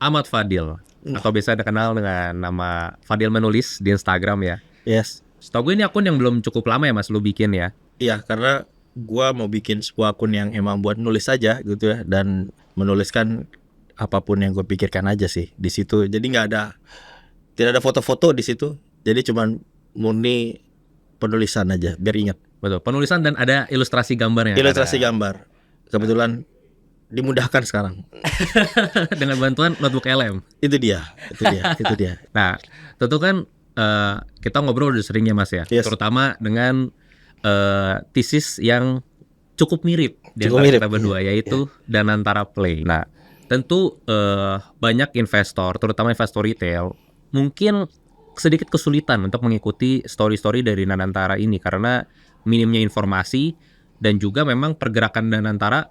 Ahmad Fadil, atau biasa dikenal dengan nama Fadil Menulis di Instagram ya. Yes. Setahu gue ini akun yang belum cukup lama ya Mas lu bikin ya. Iya, karena gua mau bikin sebuah akun yang emang buat nulis aja gitu ya, dan menuliskan apapun yang gue pikirkan aja sih di situ. Jadi tidak ada foto-foto di situ. Jadi cuman murni penulisan aja biar ingat. Betul, penulisan dan ada ilustrasi gambarnya. Ilustrasi gambar. Kebetulan dimudahkan sekarang. Dengan bantuan notebook LM. Itu dia. Nah, tentu kan kita ngobrol udah sering ya Mas ya. Yes. Terutama dengan tesis yang cukup mirip di Cukup antara mirip, kita berdua, yaitu Danantara Play. Nah, tentu banyak investor, terutama investor retail, mungkin sedikit kesulitan untuk mengikuti story-story dari Danantara ini karena minimnya informasi dan juga memang pergerakan Danantara,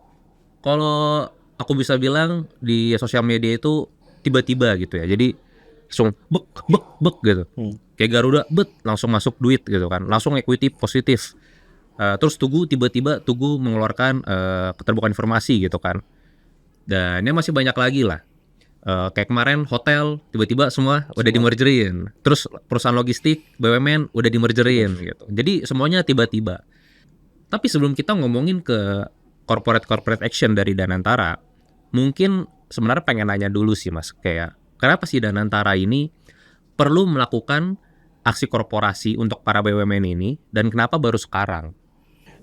kalau aku bisa bilang di sosial media itu tiba-tiba gitu ya. Jadi langsung bek gitu. Kayak Garuda langsung masuk duit gitu kan. Langsung equity positif. Terus tiba-tiba Tugu mengeluarkan keterbukaan informasi gitu kan. Dan ini masih banyak lagi lah. Kayak kemarin hotel tiba-tiba semua udah dimergerin. Terus perusahaan logistik BUMN udah dimergerin gitu. Jadi semuanya tiba-tiba. Tapi sebelum kita ngomongin ke corporate action dari Danantara, mungkin sebenarnya pengen nanya dulu sih Mas, kayak kenapa sih Danantara ini perlu melakukan aksi korporasi untuk para BUMN ini, dan kenapa baru sekarang?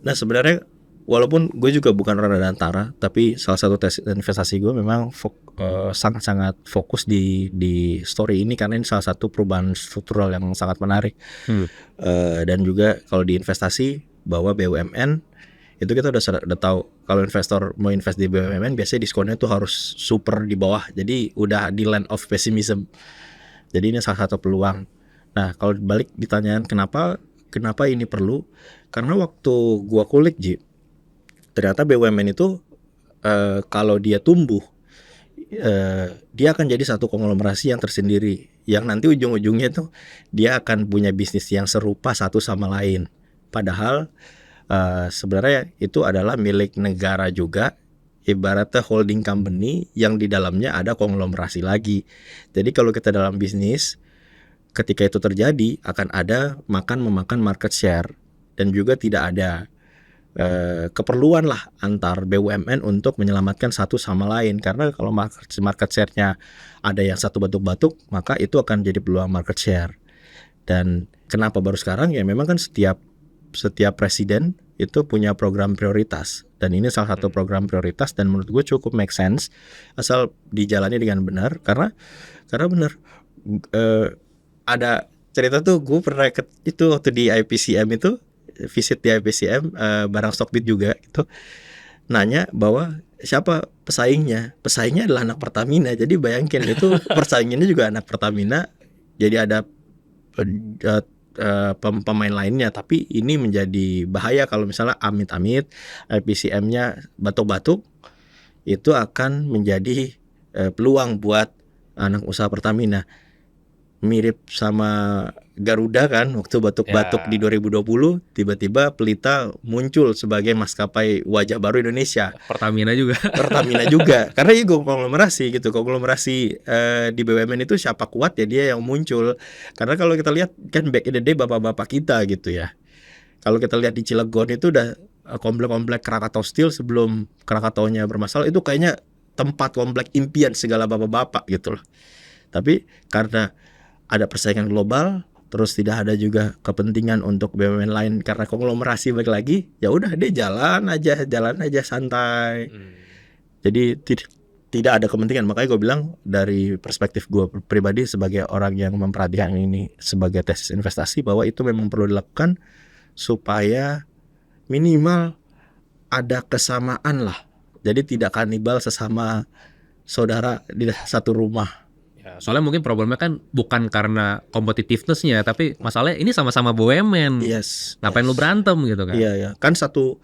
Nah, sebenarnya walaupun gue juga bukan orang Danantara, tapi salah satu tes investasi gue memang sangat-sangat fokus di story ini karena ini salah satu perubahan struktural yang sangat menarik. Dan juga kalau di investasi bahwa BUMN itu kita udah tahu kalau investor mau invest di BUMN biasanya diskonnya tuh harus super di bawah. Jadi udah di land of pessimism. Jadi ini salah satu peluang. Nah, kalau balik ditanyaan kenapa ini perlu? Karena waktu gua kulik ternyata BUMN itu kalau dia tumbuh dia akan jadi satu konglomerasi yang tersendiri, yang nanti ujung-ujungnya tuh dia akan punya bisnis yang serupa satu sama lain. Padahal sebenarnya itu adalah milik negara juga, ibaratnya holding company yang di dalamnya ada konglomerasi lagi. Jadi kalau kita dalam bisnis, ketika itu terjadi akan ada memakan market share, dan juga tidak ada keperluan lah antar BUMN untuk menyelamatkan satu sama lain, karena kalau market share-nya ada yang satu batuk-batuk, maka itu akan jadi peluang market share. Dan kenapa baru sekarang? Ya memang kan setiap presiden itu punya program prioritas, dan ini salah satu program prioritas, dan menurut gue cukup make sense asal dijalani dengan benar. Karena benar ada cerita tuh, gue pernah itu waktu di IPCM itu visit di IPCM barang Stockbit juga gitu, nanya bahwa siapa pesaingnya adalah anak Pertamina. Jadi bayangin itu persaingannya juga anak Pertamina, jadi ada pemain lainnya. Tapi ini menjadi bahaya kalau misalnya amit-amit IPCM-nya batuk-batuk, itu akan menjadi peluang buat anak usaha Pertamina. Mirip sama Garuda kan, waktu batuk-batuk di 2020 tiba-tiba Pelita muncul sebagai maskapai wajah baru Indonesia. Pertamina juga. Karena itu konglomerasi gitu. Konglomerasi di BUMN itu siapa kuat ya dia yang muncul. Karena kalau kita lihat kan back in the day bapak-bapak kita gitu ya. Kalau kita lihat di Cilegon itu udah komplek-komplek Krakatau Steel sebelum Krakataunya bermasalah, itu kayaknya tempat komplek impian segala bapak-bapak gitu loh. Tapi karena ada persaingan global, terus tidak ada juga kepentingan untuk BUMN lain karena konglomerasi balik lagi, ya udah dia jalan aja santai. Jadi tidak ada kepentingan. Makanya gue bilang dari perspektif gue pribadi sebagai orang yang memperhatikan ini sebagai tesis investasi, bahwa itu memang perlu dilakukan supaya minimal ada kesamaan lah. Jadi tidak kanibal sesama saudara di satu rumah. Soalnya mungkin problemnya kan bukan karena competitiveness-nya, tapi masalahnya ini sama-sama BUMN. Ngapain lu berantem gitu kan? Iya. Kan satu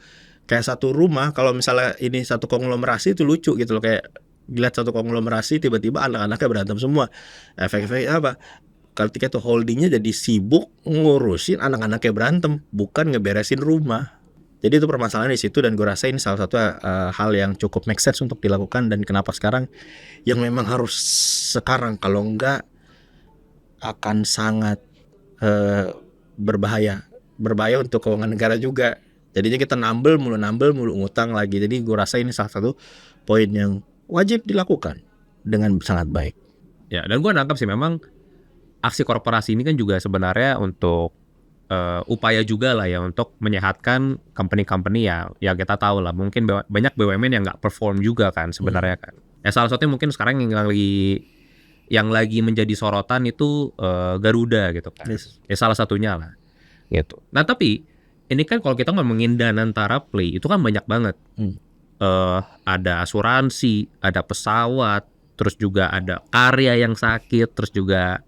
rumah, kalau misalnya ini satu konglomerasi itu lucu gitu loh, kayak lihat satu konglomerasi tiba-tiba anak-anaknya berantem semua. Efek-efeknya apa? Ketika itu holdingnya jadi sibuk ngurusin anak-anaknya berantem, bukan ngeberesin rumah. Jadi itu permasalahan di situ, dan gue rasa ini salah satu hal yang cukup make sense untuk dilakukan, dan kenapa sekarang yang memang harus sekarang, kalau enggak akan sangat berbahaya untuk keuangan negara juga. Jadinya kita nambel mulu ngutang lagi. Jadi gue rasa ini salah satu poin yang wajib dilakukan dengan sangat baik. Ya, dan gue nangkap sih memang aksi korporasi ini kan juga sebenarnya untuk upaya juga lah ya untuk menyehatkan company-company ya kita tahu lah mungkin banyak BUMN yang nggak perform juga kan sebenarnya kan. Ya salah satunya mungkin sekarang yang lagi menjadi sorotan itu Garuda gitu kan. Yes. Ya salah satunya lah gitu. Nah tapi ini kan kalau kita ngomongin Danantara Play itu kan banyak banget. Ada asuransi, ada pesawat, terus juga ada karya yang sakit, terus juga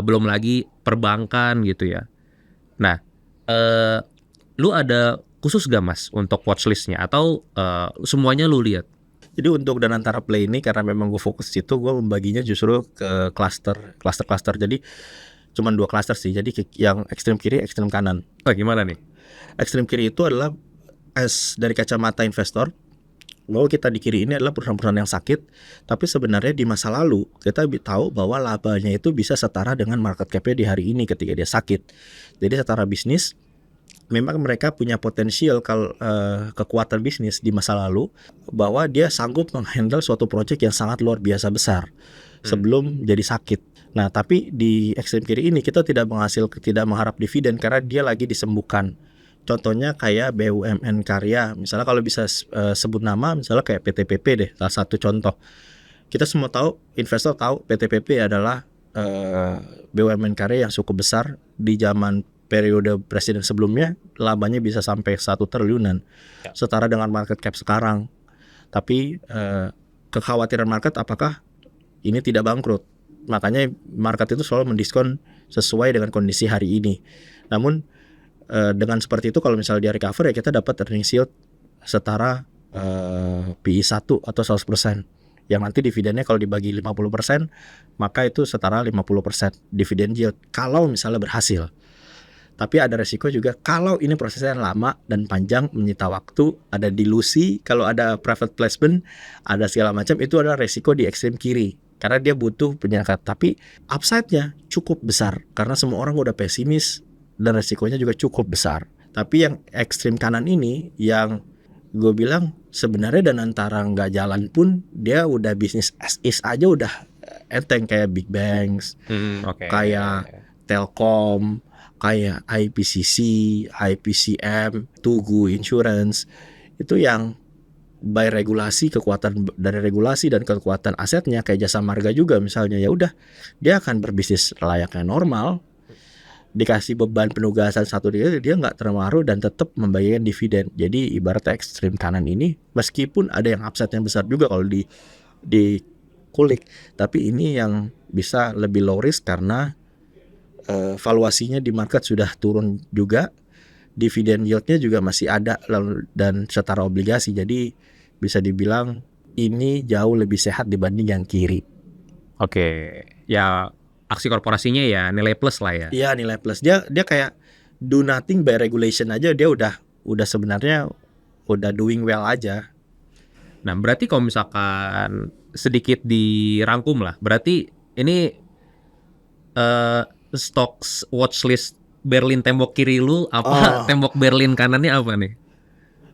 belum lagi perbankan gitu ya. Nah, lu ada khusus gak mas untuk watchlistnya atau semuanya lu lihat? Jadi untuk Danantara Play ini karena memang gue fokus situ, gue membaginya justru ke cluster. Jadi cuman 2 cluster sih. Jadi yang ekstrem kiri, ekstrem kanan. Oh, gimana nih? Ekstrem kiri itu adalah dari kacamata investor, bahwa kita di kiri ini adalah perusahaan-perusahaan yang sakit, tapi sebenarnya di masa lalu kita tahu bahwa labanya itu bisa setara dengan market cap-nya di hari ini ketika dia sakit. Jadi secara bisnis memang mereka punya potensial kekuatan bisnis di masa lalu, bahwa dia sanggup menghandle suatu proyek yang sangat luar biasa besar sebelum jadi sakit. Nah, tapi di ekstrem kiri ini kita tidak mengharap dividen karena dia lagi disembuhkan. Contohnya kayak BUMN karya, misalnya kalau bisa sebut nama, misalnya kayak PTPP deh, salah satu contoh. Kita semua tahu, investor tahu PTPP adalah BUMN karya yang cukup besar. Di zaman periode presiden sebelumnya, labanya bisa sampai 1 triliunan, setara dengan market cap sekarang. Tapi kekhawatiran market apakah ini tidak bangkrut. Makanya market itu selalu mendiskon sesuai dengan kondisi hari ini. Namun dengan seperti itu kalau misalnya dia recover ya kita dapat earnings yield setara PI 1 atau 100%. Yang nanti dividennya kalau dibagi 50% maka itu setara 50% dividen yield kalau misalnya berhasil. Tapi ada resiko juga kalau ini prosesnya lama dan panjang, menyita waktu, ada dilusi, kalau ada private placement, ada segala macam, itu adalah resiko di ekstrem kiri. Karena dia butuh penyangkat. Tapi upside-nya cukup besar karena semua orang udah pesimis dan resikonya juga cukup besar. Tapi yang ekstrem kanan ini yang gue bilang sebenarnya Danantara nggak jalan pun dia udah bisnis as is aja udah enteng, kayak big banks, kayak Telkom, kayak IPCC, IPCM, Tugu Insurance. Itu yang by regulasi, kekuatan dari regulasi dan kekuatan asetnya kayak Jasa Marga juga misalnya, ya udah dia akan berbisnis layaknya normal. Dikasih beban penugasan satu dia nggak terpengaruh dan tetap membagikan dividen. Jadi ibaratnya ekstrem kanan ini meskipun ada yang upside yang besar juga kalau di kulik, tapi ini yang bisa lebih low risk karena valuasinya di market sudah turun juga, dividen yieldnya juga masih ada lalu dan setara obligasi. Jadi bisa dibilang ini jauh lebih sehat dibanding yang kiri. Oke, ya aksi korporasinya ya nilai plus lah ya. Iya, nilai plus. Dia kayak do nothing by regulation aja, dia udah sebenarnya udah doing well aja. Nah, berarti kalau misalkan sedikit dirangkum lah, berarti ini stocks watchlist Berlin tembok kiri lu apa, tembok Berlin kanannya apa nih?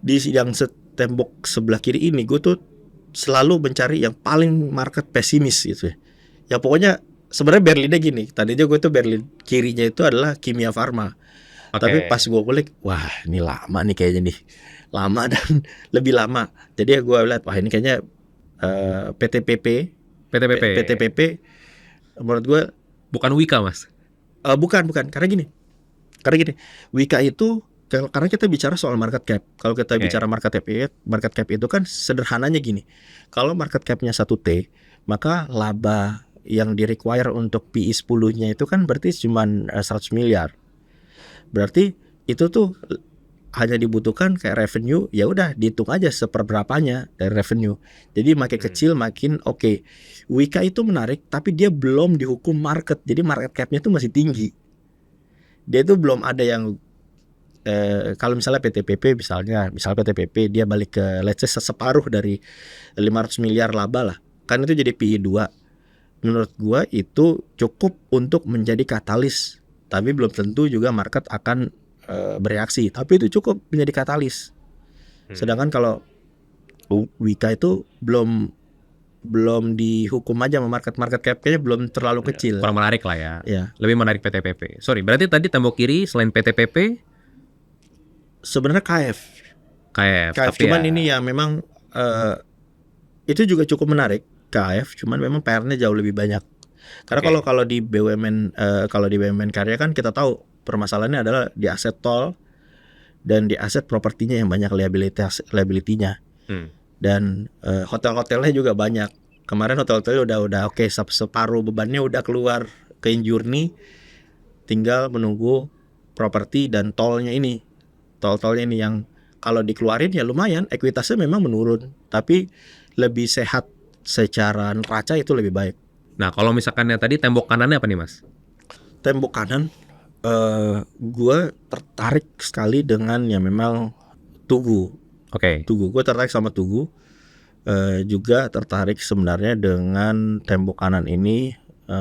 Di yang tembok sebelah kiri ini gue tuh selalu mencari yang paling market pesimis gitu ya. Ya pokoknya sebenarnya Berlinnya gini, tadinya gue tuh Berlin kirinya itu adalah Kimia Farma. Tapi pas gue kulik, wah ini lama nih kayaknya nih, lama dan lebih lama. Jadi gue lihat, wah ini kayaknya PTPP menurut gue bukan Wika mas. Bukan karena gini, Wika itu karena kita bicara soal market cap. Kalau kita bicara market cap itu kan sederhananya gini, kalau market capnya 1T, maka laba yang di require untuk PI 10-nya itu kan berarti cuma 100 miliar. Berarti itu tuh hanya dibutuhkan kayak revenue, ya udah dihitung aja seperberapanya dari revenue. Jadi makin kecil makin oke. Wika itu menarik tapi dia belum dihukum market. Jadi market cap-nya itu masih tinggi. Dia itu belum ada yang kalau misalnya PTPP misalnya PTPP dia balik ke let's say separuh dari 500 miliar laba lah, kan itu jadi PI 2. Menurut gua itu cukup untuk menjadi katalis, tapi belum tentu juga market akan bereaksi, tapi itu cukup menjadi katalis. Sedangkan kalau Wika itu belum dihukum aja sama market cap-nya belum terlalu kecil. Kurang menarik lah ya. Ya. Lebih menarik PTPP. Sorry, berarti tadi tembok kiri selain PTPP Sebenarnya KF, tapi cuman ya, ini ya memang itu juga cukup menarik KF, cuman memang PR-nya jauh lebih banyak. Karena Oke. kalau di BUMN Karya kan kita tahu permasalahannya adalah di aset tol dan di aset propertinya yang banyak liability-nya. Dan hotel-hotelnya juga banyak. Kemarin hotel-hotelnya udah oke, separuh bebannya udah keluar ke Injourney, tinggal menunggu properti dan tolnya ini. Tol-tolnya ini yang kalau dikeluarin ya lumayan, ekuitasnya memang menurun, tapi lebih sehat secara neraca itu lebih baik. Nah, kalau misalkan yang tadi tembok kanannya apa nih, Mas? Tembok kanan, gue tertarik sekali dengan yang memang Tugu. Oke. Gue tertarik sama Tugu. Juga tertarik sebenarnya dengan tembok kanan ini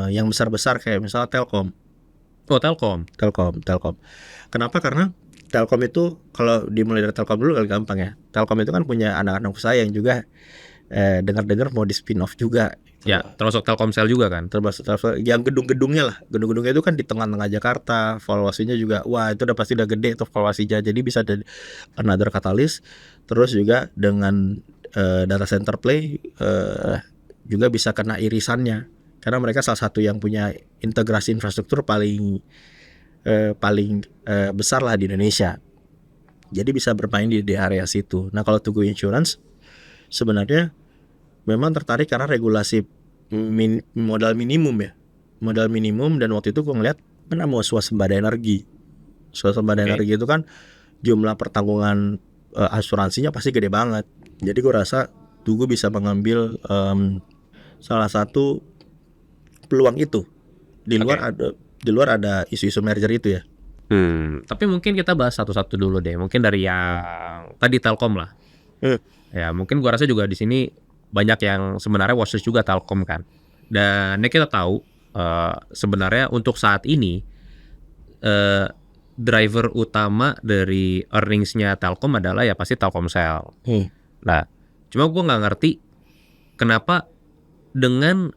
yang besar-besar kayak misalnya Telkom. Oh, Telkom. Kenapa? Karena Telkom itu kalau dimulai dari Telkom dulu gampang ya. Telkom itu kan punya anak-anak usaha yang juga dengar-dengar mau di spin off juga. Ya, termasuk Telkomsel juga kan? Termasuk yang gedung-gedungnya lah. Gedung-gedungnya itu kan di tengah-tengah Jakarta. Valuasinya juga wah itu udah pasti udah gede tuh valuasinya. Jadi bisa ada another katalis. Terus juga dengan data center play juga bisa kena irisannya. Karena mereka salah satu yang punya integrasi infrastruktur paling besar lah di Indonesia. Jadi bisa bermain di area situ. Nah kalau Tugu Insurance sebenarnya memang tertarik karena regulasi modal minimum ya. Modal minimum, dan waktu itu gue ngeliat mana mau swasembada energi. Swasembada energi itu kan jumlah pertanggungan asuransinya pasti gede banget. Jadi gue rasa Tugu bisa mengambil salah satu peluang itu. Di luar ada isu-isu merger itu ya. Tapi mungkin kita bahas satu-satu dulu deh. Mungkin dari yang tadi Telkom lah. Ya, mungkin gua rasa juga di sini banyak yang sebenarnya watchlist juga Telkom kan. Dan ini kita tahu sebenarnya untuk saat ini driver utama dari earnings-nya Telkom adalah ya pasti Telkomsel. Nah, cuma gua nggak ngerti kenapa dengan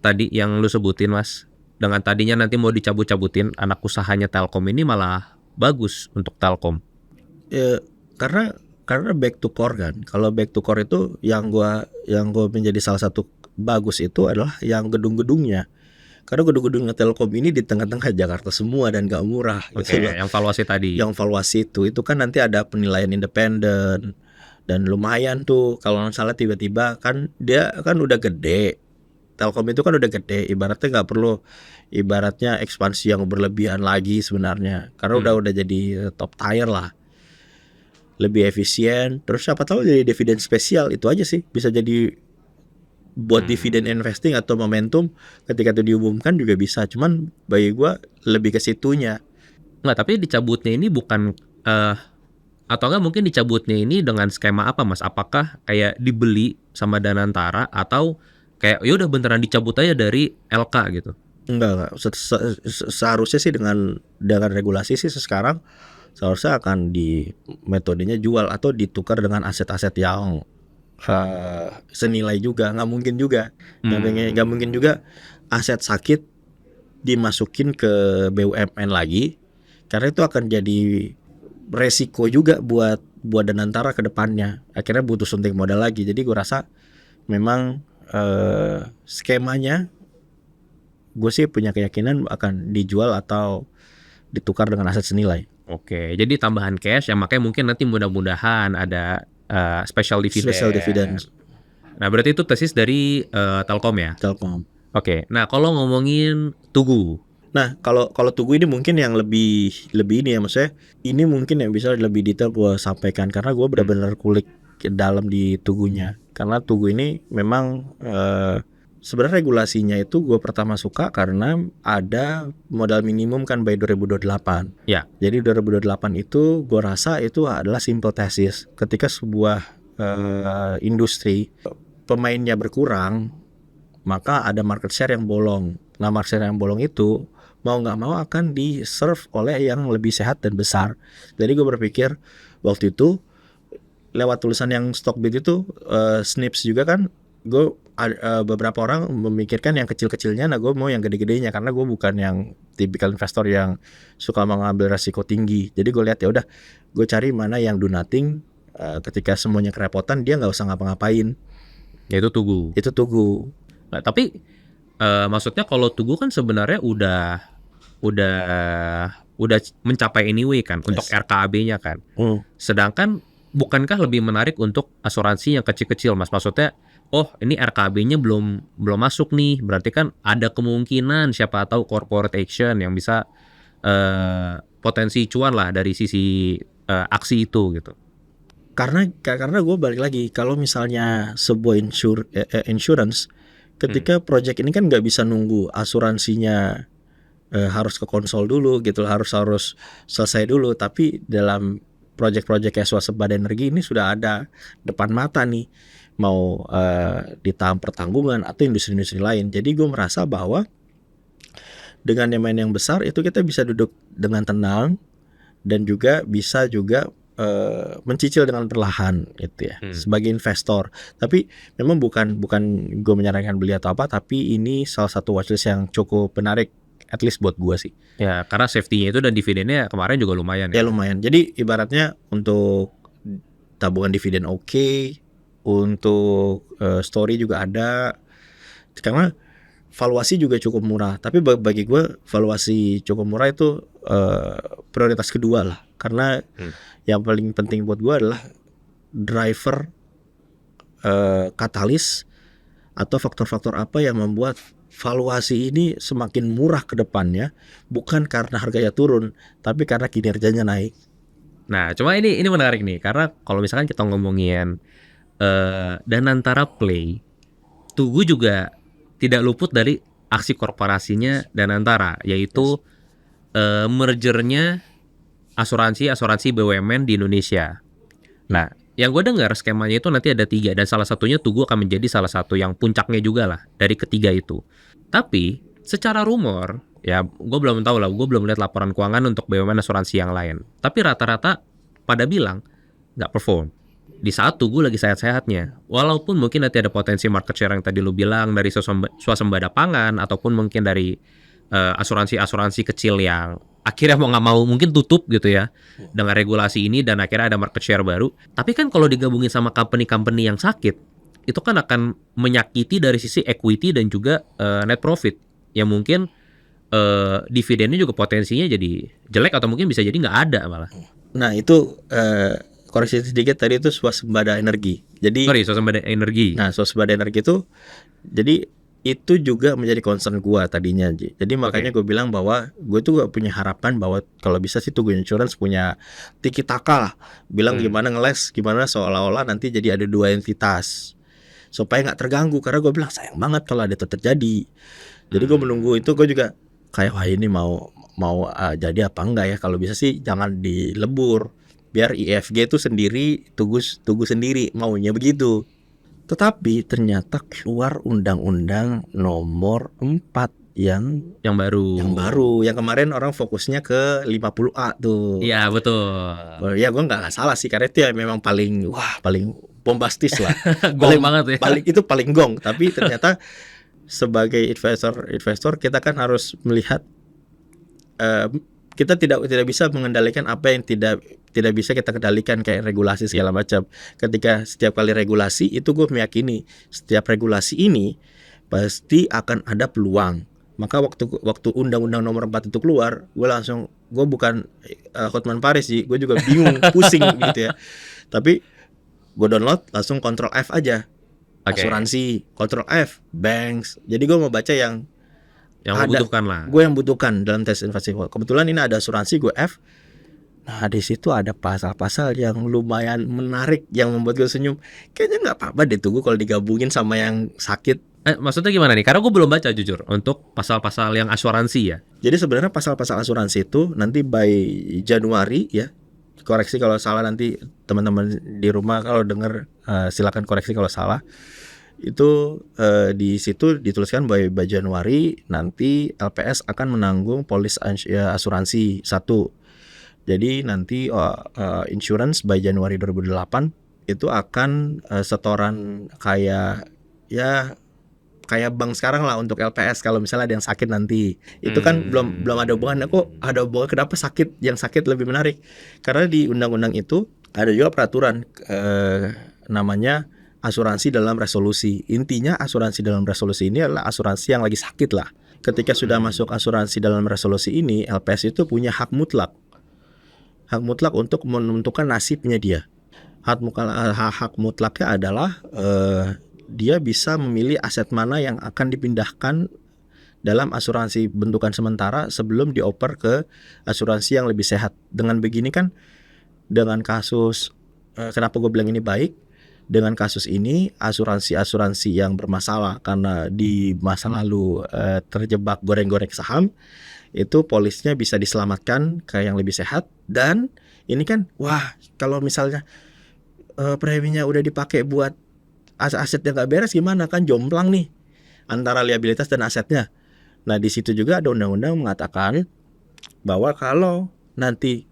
tadi yang lu sebutin, Mas, dengan tadinya nanti mau dicabut-cabutin anak usahanya Telkom ini malah bagus untuk Telkom. Karena back to core kan. Kalau back to core itu yang gua menjadi salah satu bagus itu adalah yang gedung-gedungnya. Karena gedung-gedungnya Telkom ini di tengah-tengah Jakarta semua dan gak murah. Oke, yang valuasi tadi. Yang valuasi itu kan nanti ada penilaian independen dan lumayan tuh. Kalau salah tiba-tiba kan dia kan udah gede. Telkom itu kan udah gede, ibaratnya nggak perlu ekspansi yang berlebihan lagi sebenarnya. Karena udah jadi top tier lah. Lebih efisien, terus siapa tahu jadi dividen spesial, itu aja sih. Bisa jadi buat dividen investing atau momentum ketika itu diumumkan juga bisa. Cuman bagi gue lebih ke situnya. Nggak, tapi dicabutnya ini bukan atau enggak mungkin dicabutnya ini dengan skema apa, Mas? Apakah kayak dibeli sama Danantara atau kayak ya udah beneran dicabut aja dari LK gitu? Enggak. Seharusnya sih dengan regulasi sih sekarang seharusnya akan di metodenya jual atau ditukar dengan aset-aset yang senilai juga. Nggak mungkin juga aset sakit dimasukin ke BUMN lagi, karena itu akan jadi resiko juga buat Danantara ke depannya. Akhirnya butuh suntik modal lagi. Jadi gue rasa memang skemanya gue sih punya keyakinan akan dijual atau ditukar dengan aset senilai. Oke, jadi tambahan cash yang makanya mungkin nanti mudah-mudahan ada special dividend. Nah, berarti itu tesis dari Telkom ya? Telkom. Oke, nah kalau ngomongin Tugu. Nah, kalau Tugu ini mungkin yang lebih ini ya, maksudnya ini mungkin yang bisa lebih detail gue sampaikan karena gue benar-benar kulik ke dalam di Tugunya. Karena Tugu ini memang sebenarnya regulasinya itu gue pertama suka karena ada modal minimum kan by 2028. Ya. Jadi 2028 itu gue rasa itu adalah simple thesis. Ketika sebuah industri pemainnya berkurang, maka ada market share yang bolong. Nah, market share yang bolong itu mau nggak mau akan di-serve oleh yang lebih sehat dan besar. Jadi gue berpikir waktu itu lewat tulisan yang Stockbit itu Snips juga kan, gue beberapa orang memikirkan yang kecil-kecilnya, nah gue mau yang gede-gedenya karena gue bukan yang tipikal investor yang suka mengambil resiko tinggi. Jadi gue lihat ya udah, gue cari mana yang do nothing, ketika semuanya kerepotan dia nggak usah ngapa-ngapain. Yaitu Tugu. Itu Tugu. Nah, tapi maksudnya kalau Tugu kan sebenarnya udah mencapai anyway kan untuk RKAB-nya kan. Sedangkan bukankah lebih menarik untuk asuransi yang kecil-kecil, Mas? Maksudnya, oh ini RKAB-nya belum masuk nih, berarti kan ada kemungkinan siapa tahu corporate action yang bisa potensi cuan lah dari sisi aksi itu gitu. Karena gue balik lagi, kalau misalnya sebuah insurance, ketika project ini kan nggak bisa nunggu asuransinya harus ke konsol dulu gitu, harus selesai dulu. Tapi dalam project-project kayak swasembada energi ini sudah ada depan mata nih, mau di tahap pertanggungan atau industri-industri lain. Jadi gue merasa bahwa dengan main yang besar itu kita bisa duduk dengan tenang dan juga bisa juga mencicil dengan perlahan gitu ya, sebagai investor. Tapi memang bukan gue menyarankan beli atau apa, tapi ini salah satu watchlist yang cukup menarik, at least buat gue sih. Ya, karena safety-nya itu dan dividennya kemarin juga lumayan ya. Lumayan. Jadi ibaratnya untuk tabungan dividen oke, untuk story juga ada, karena valuasi juga cukup murah. Tapi bagi gue valuasi cukup murah itu prioritas kedua lah, karena yang paling penting buat gue adalah driver, katalis atau faktor-faktor apa yang membuat valuasi ini semakin murah ke depannya, bukan karena harganya turun, tapi karena kinerjanya naik. Nah, cuma ini menarik nih, karena kalau misalkan kita ngomongin Danantara Play, Tugu juga tidak luput dari aksi korporasinya Danantara, yaitu mergernya asuransi BUMN di Indonesia. Nah, yang gue dengar skemanya itu nanti ada 3, dan salah satunya Tugu akan menjadi salah satu yang puncaknya juga lah dari ketiga itu. Tapi secara rumor, ya gue belum tahu lah, gue belum lihat laporan keuangan untuk BUMN asuransi yang lain. Tapi rata-rata pada bilang nggak perform di saat Tugu lagi sehat-sehatnya. Walaupun mungkin nanti ada potensi market share yang tadi lu bilang dari swasembada pangan, ataupun mungkin dari asuransi kecil yang akhirnya mau nggak mau mungkin tutup gitu ya dengan regulasi ini, dan akhirnya ada market share baru. Tapi kan kalau digabungin sama company-company yang sakit, itu kan akan menyakiti dari sisi equity dan juga net profit, yang mungkin dividennya juga potensinya jadi jelek atau mungkin bisa jadi nggak ada malah. Nah itu koreksi sedikit, tadi itu swasembada energi. Jadi swasembada energi. Nah, swasembada energi itu jadi itu juga menjadi concern gue tadinya. Jadi makanya gue bilang bahwa gue tuh gak punya harapan bahwa kalau bisa sih Tugu Insurance punya tiki taka lah, bilang gimana ngeles, gimana seolah-olah nanti jadi ada 2 entitas supaya nggak terganggu. Karena gue bilang sayang banget kalau ada itu terjadi. Jadi gue menunggu itu, gue juga kayak wah ini mau jadi apa enggak ya, kalau bisa sih jangan dilebur, biar IFG itu sendiri, Tugu sendiri, maunya begitu. Tetapi ternyata keluar Undang-Undang Nomor 4 yang baru, yang kemarin orang fokusnya ke 50A tuh. Iya betul. Ya gue nggak salah sih, karena itu ya memang paling bombastis lah. Gong banget ya. Paling gong. Tapi ternyata sebagai investor kita kan harus melihat, kita tidak bisa mengendalikan apa yang tidak bisa kita kendalikan, kayak regulasi segala macam. Ketika setiap kali regulasi itu gue meyakini setiap regulasi ini pasti akan ada peluang. Maka waktu Undang-Undang Nomor 4 itu keluar, gue bukan Hotman Paris sih, gue juga bingung, pusing gitu ya. Tapi gue download langsung Ctrl F aja. Asuransi, Ctrl F, banks. Jadi gue mau baca yang butuhkan lah. Gue yang butuhkan dalam tes investasi. Kebetulan ini ada asuransi, gue F. Nah di situ ada pasal-pasal yang lumayan menarik yang membuat gue senyum. Kayaknya nggak apa-apa deh Tugu kalau digabungin sama yang sakit. Maksudnya gimana nih? Karena gue belum baca jujur untuk pasal-pasal yang asuransi ya. Jadi sebenarnya pasal-pasal asuransi itu nanti by Januari ya. Koreksi kalau salah, nanti teman-teman di rumah kalau dengar silakan koreksi kalau salah. Itu di situ dituliskan by Januari nanti LPS akan menanggung polis asuransi satu. Jadi nanti insurance by Januari 2008 itu akan setoran kayak ya kayak bank sekarang lah untuk LPS. Kalau misalnya ada yang sakit nanti itu kan belum ada hubungan. Kok ada hubungan, kenapa yang sakit lebih menarik? Karena di undang-undang itu ada juga peraturan namanya asuransi dalam resolusi. Intinya asuransi dalam resolusi ini adalah asuransi yang lagi sakit lah. Ketika sudah masuk asuransi dalam resolusi ini, LPS itu punya hak mutlak untuk menentukan nasibnya dia. Hak mutlaknya adalah dia bisa memilih aset mana yang akan dipindahkan dalam asuransi bentukan sementara sebelum dioper ke asuransi yang lebih sehat. Dengan begini kan, dengan kasus kenapa gue bilang ini baik, dengan kasus ini asuransi yang bermasalah karena di masa lalu terjebak goreng-goreng saham, itu polisnya bisa diselamatkan ke yang lebih sehat. Dan ini kan wah, kalau misalnya preminya udah dipakai buat aset yang gak beres gimana, kan jomplang nih antara liabilitas dan asetnya. Nah di situ juga ada undang-undang mengatakan bahwa kalau nanti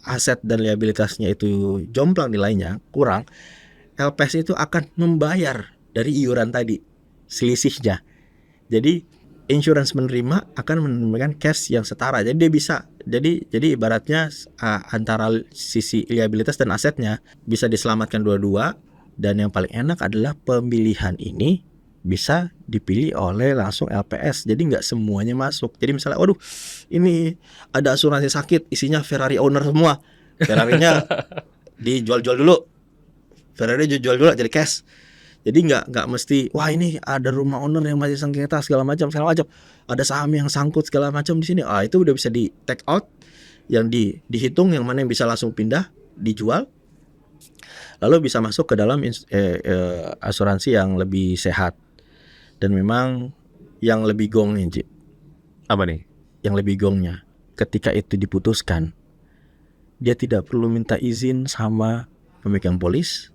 aset dan liabilitasnya itu jomplang nilainya kurang, LPS itu akan membayar dari iuran tadi selisihnya. Jadi insurance menerima akan menemukan cash yang setara. Jadi dia bisa jadi ibaratnya antara sisi liabilitas dan asetnya bisa diselamatkan dua-dua. Dan yang paling enak adalah pemilihan ini bisa dipilih oleh langsung LPS. Jadi nggak semuanya masuk. Jadi misalnya, waduh, ini ada asuransi sakit, isinya Ferrari owner semua. Ferrarinya dijual-jual dulu. Ferrari jual dulu jadi cash. Jadi nggak mesti, wah ini ada rumah owner yang masih sengketa segala macam. Ada saham yang sangkut segala macam di sini. Itu udah bisa di take out, yang dihitung yang mana yang bisa langsung pindah, dijual. Lalu bisa masuk ke dalam asuransi yang lebih sehat. Dan memang yang lebih gongnya, Ji. Apa nih? Yang lebih gongnya, ketika itu diputuskan, dia tidak perlu minta izin sama pemegang polis,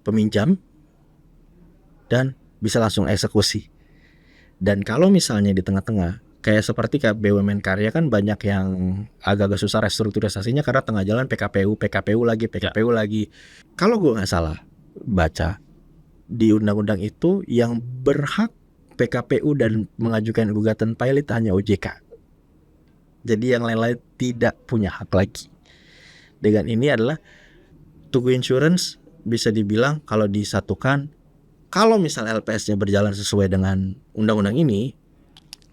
peminjam, dan bisa langsung eksekusi. Dan kalau misalnya di tengah-tengah, kayak seperti BUMN Karya kan banyak yang agak-agak susah restrukturisasinya karena tengah jalan PKPU lagi. Kalau gue nggak salah baca di undang-undang itu yang berhak PKPU dan mengajukan gugatan pilot hanya OJK. Jadi yang lain-lain tidak punya hak lagi. Dengan ini adalah Tugu Insurance bisa dibilang kalau disatukan, kalau misalnya LPS-nya berjalan sesuai dengan undang-undang ini,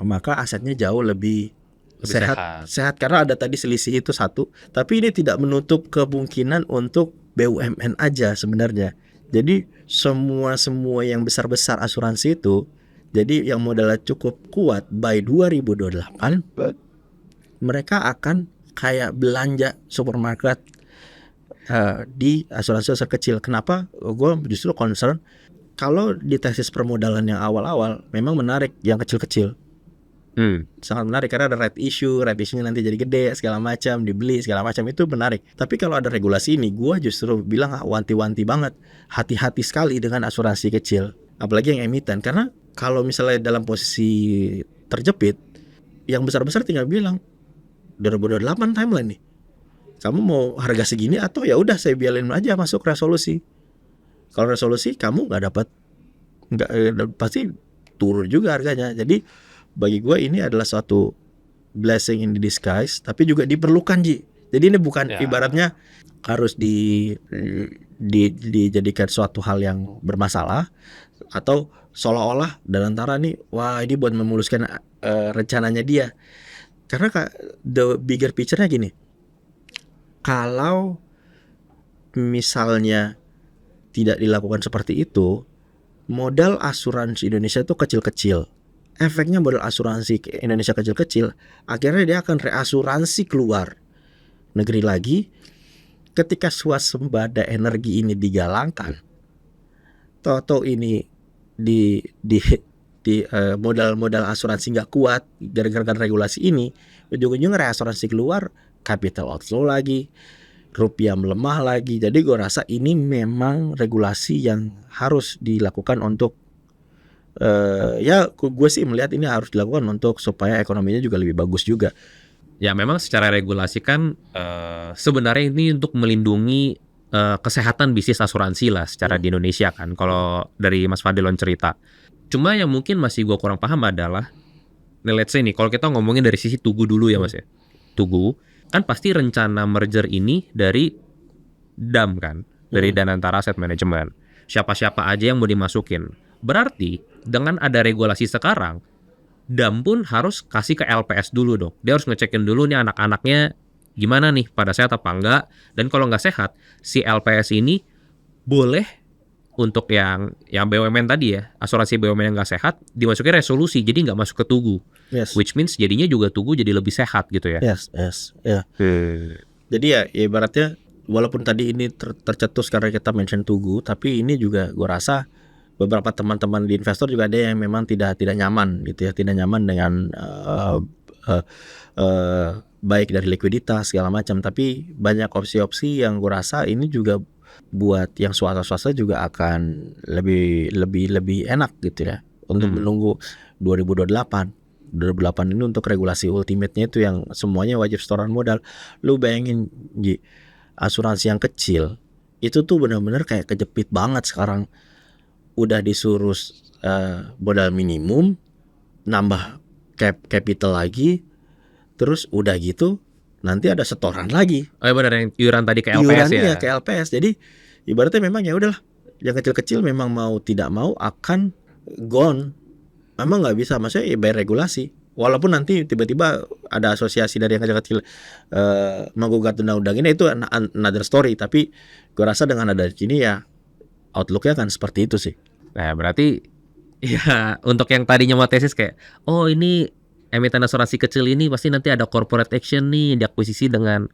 maka asetnya jauh lebih sehat karena ada tadi selisih itu satu. Tapi ini tidak menutup kemungkinan untuk BUMN aja sebenarnya. Jadi semua yang besar-besar asuransi itu, jadi yang modalnya cukup kuat by 2028, mereka akan kayak belanja supermarket di asuransi kecil. Kenapa? Gue justru concern kalau di tesis permodalan yang awal-awal memang menarik yang kecil-kecil. Sangat menarik karena ada right issue-nya nanti jadi gede segala macam, dibeli segala macam, itu menarik. Tapi kalau ada regulasi ini, gue justru bilang wanti-wanti banget, hati-hati sekali dengan asuransi kecil, apalagi yang emiten. Karena kalau misalnya dalam posisi terjepit, yang besar-besar tinggal bilang 2028 timeline nih, kamu mau harga segini atau ya udah saya biarin aja masuk resolusi. Kalau resolusi kamu nggak pasti turun juga harganya. Jadi bagi gue ini adalah suatu blessing in disguise, tapi juga diperlukan, Ji. Jadi ini bukan ibaratnya harus dijadikan suatu hal yang bermasalah atau seolah-olah dan antara nih, wah ini buat memuluskan rencananya dia. Karena the bigger picture-nya gini, kalau misalnya tidak dilakukan seperti itu, modal asuransi Indonesia itu kecil-kecil. Efeknya modal asuransi Indonesia kecil-kecil, akhirnya dia akan reasuransi keluar negeri lagi. Ketika swasembada energi ini digalangkan, Toto ini di modal asuransi nggak kuat gara-gara regulasi ini, ujung-ujungnya reasuransi keluar, capital outflow lagi, rupiah melemah lagi. Jadi gue rasa ini memang regulasi yang harus dilakukan untuk ya gue sih melihat ini harus dilakukan untuk supaya ekonominya juga lebih bagus juga. Ya memang secara regulasi kan sebenarnya ini untuk melindungi kesehatan bisnis asuransi lah secara di Indonesia kan. Kalau dari Mas Fadilon cerita. Cuma yang mungkin masih gue kurang paham adalah, nih let's say nih, kalau kita ngomongin dari sisi Tugu dulu ya Mas ya. Tugu, kan pasti rencana merger ini dari DAM kan, dari Danantara Asset Management. Siapa-siapa aja yang mau dimasukin. Berarti dengan ada regulasi sekarang, DAM pun harus kasih ke LPS dulu dong. Dia harus ngecekin dulu nih anak-anaknya gimana nih, pada sehat apa enggak. Dan kalau nggak sehat, si LPS ini boleh untuk yang BUMN tadi ya, asuransi BUMN yang nggak sehat, dimasukin resolusi, jadi nggak masuk ke Tugu. Yes. Which means jadinya juga Tugu jadi lebih sehat gitu ya. Yes, ya. Jadi ya ibaratnya walaupun tadi ini tercetus karena kita mention Tugu, tapi ini juga gue rasa beberapa teman-teman di investor juga ada yang memang tidak nyaman gitu ya, tidak nyaman dengan baik dari likuiditas segala macam. Tapi banyak opsi-opsi yang gue rasa ini juga buat yang swasta juga akan lebih enak gitu ya untuk menunggu 2028 ini untuk regulasi ultimate-nya itu yang semuanya wajib setoran modal. Lu bayangin Ji, asuransi yang kecil itu tuh benar-benar kayak kejepit banget sekarang. Udah disuruh modal minimum, nambah capital lagi, terus udah gitu nanti ada setoran lagi. Oh ya benar, yang iuran tadi ke LPS ya. Ke LPS. Jadi ibaratnya memang ya udahlah, yang kecil-kecil memang mau tidak mau akan gone. Memang nggak bisa, maksudnya ya bayar regulasi. Walaupun nanti tiba-tiba ada asosiasi dari yang kecil-kecil menggugat undang-undang ini, itu another story. Tapi gue rasa dengan ada ini ya outlooknya kan seperti itu sih. Nah berarti ya untuk yang tadinya mau tesis kayak, oh ini emiten asuransi kecil ini pasti nanti ada corporate action nih, diakuisisi dengan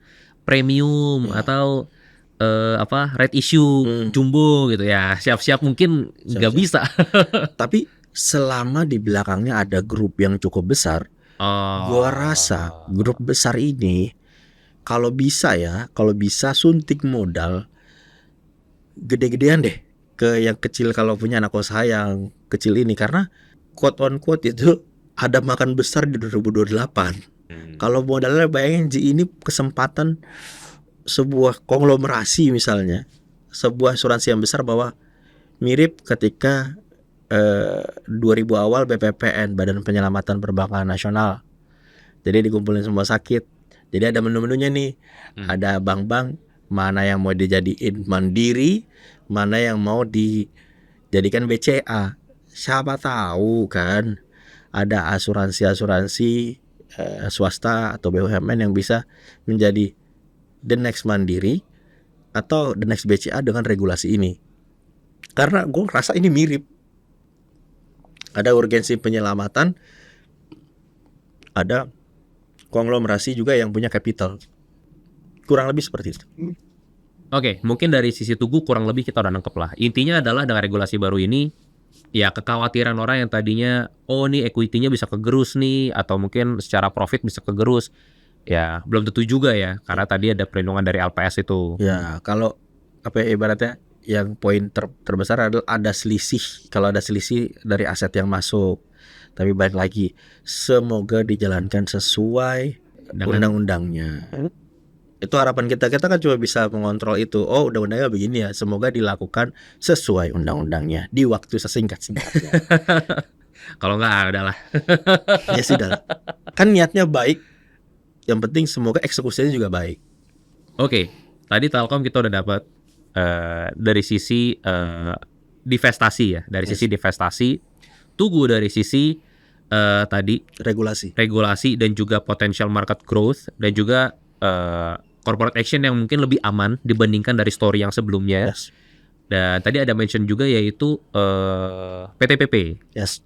premium atau red issue jumbo gitu ya. Siap-siap mungkin nggak bisa. Tapi selama di belakangnya ada grup yang cukup besar, gua rasa grup besar ini kalau bisa suntik modal gede-gedean deh ke yang kecil kalau punya anak usaha yang kecil ini, karena quote on quote itu ada makan besar di 2028. Kalau modalnya bayangin Ji, ini kesempatan sebuah konglomerasi misalnya, sebuah asuransi yang besar, bahwa mirip ketika 2000 awal BPPN, Badan Penyelamatan Perbankan Nasional. Jadi dikumpulin semua sakit. Jadi ada menu-menunya nih. Ada bank-bank mana yang mau dijadiin mandiri, mana yang mau dijadikan BCA. Siapa tahu kan ada asuransi swasta atau BUMN yang bisa menjadi the next mandiri atau the next BCA dengan regulasi ini. Karena gue rasa ini mirip. Ada urgensi penyelamatan, ada konglomerasi juga yang punya capital. Kurang lebih seperti itu. Oke, mungkin dari sisi Tugu kurang lebih kita udah nangkep lah. Intinya adalah dengan regulasi baru ini, ya kekhawatiran orang yang tadinya, oh nih equity-nya bisa kegerus nih, atau mungkin secara profit bisa kegerus, ya belum tentu juga ya, karena tadi ada perlindungan dari LPS itu. Ya, kalau ibaratnya yang poin terbesar adalah ada selisih. Kalau ada selisih dari aset yang masuk. Tapi balik lagi, semoga dijalankan sesuai undang-undangnya. Itu harapan kita. Kita kan cuma bisa mengontrol itu. Oh, undang-undangnya begini ya. Semoga dilakukan sesuai undang-undangnya di waktu sesingkat-singkatnya. Kalau enggak, udahlah. Ya sudah. Kan niatnya baik. Yang penting semoga eksekusinya juga baik. Oke, tadi Telkom kita udah dapat dari sisi divestasi ya, dari sisi divestasi. Tugu dari sisi tadi regulasi dan juga potential market growth, dan juga corporate action yang mungkin lebih aman dibandingkan dari story yang sebelumnya. Yes. Dan tadi ada mention juga yaitu PTPP. Yes.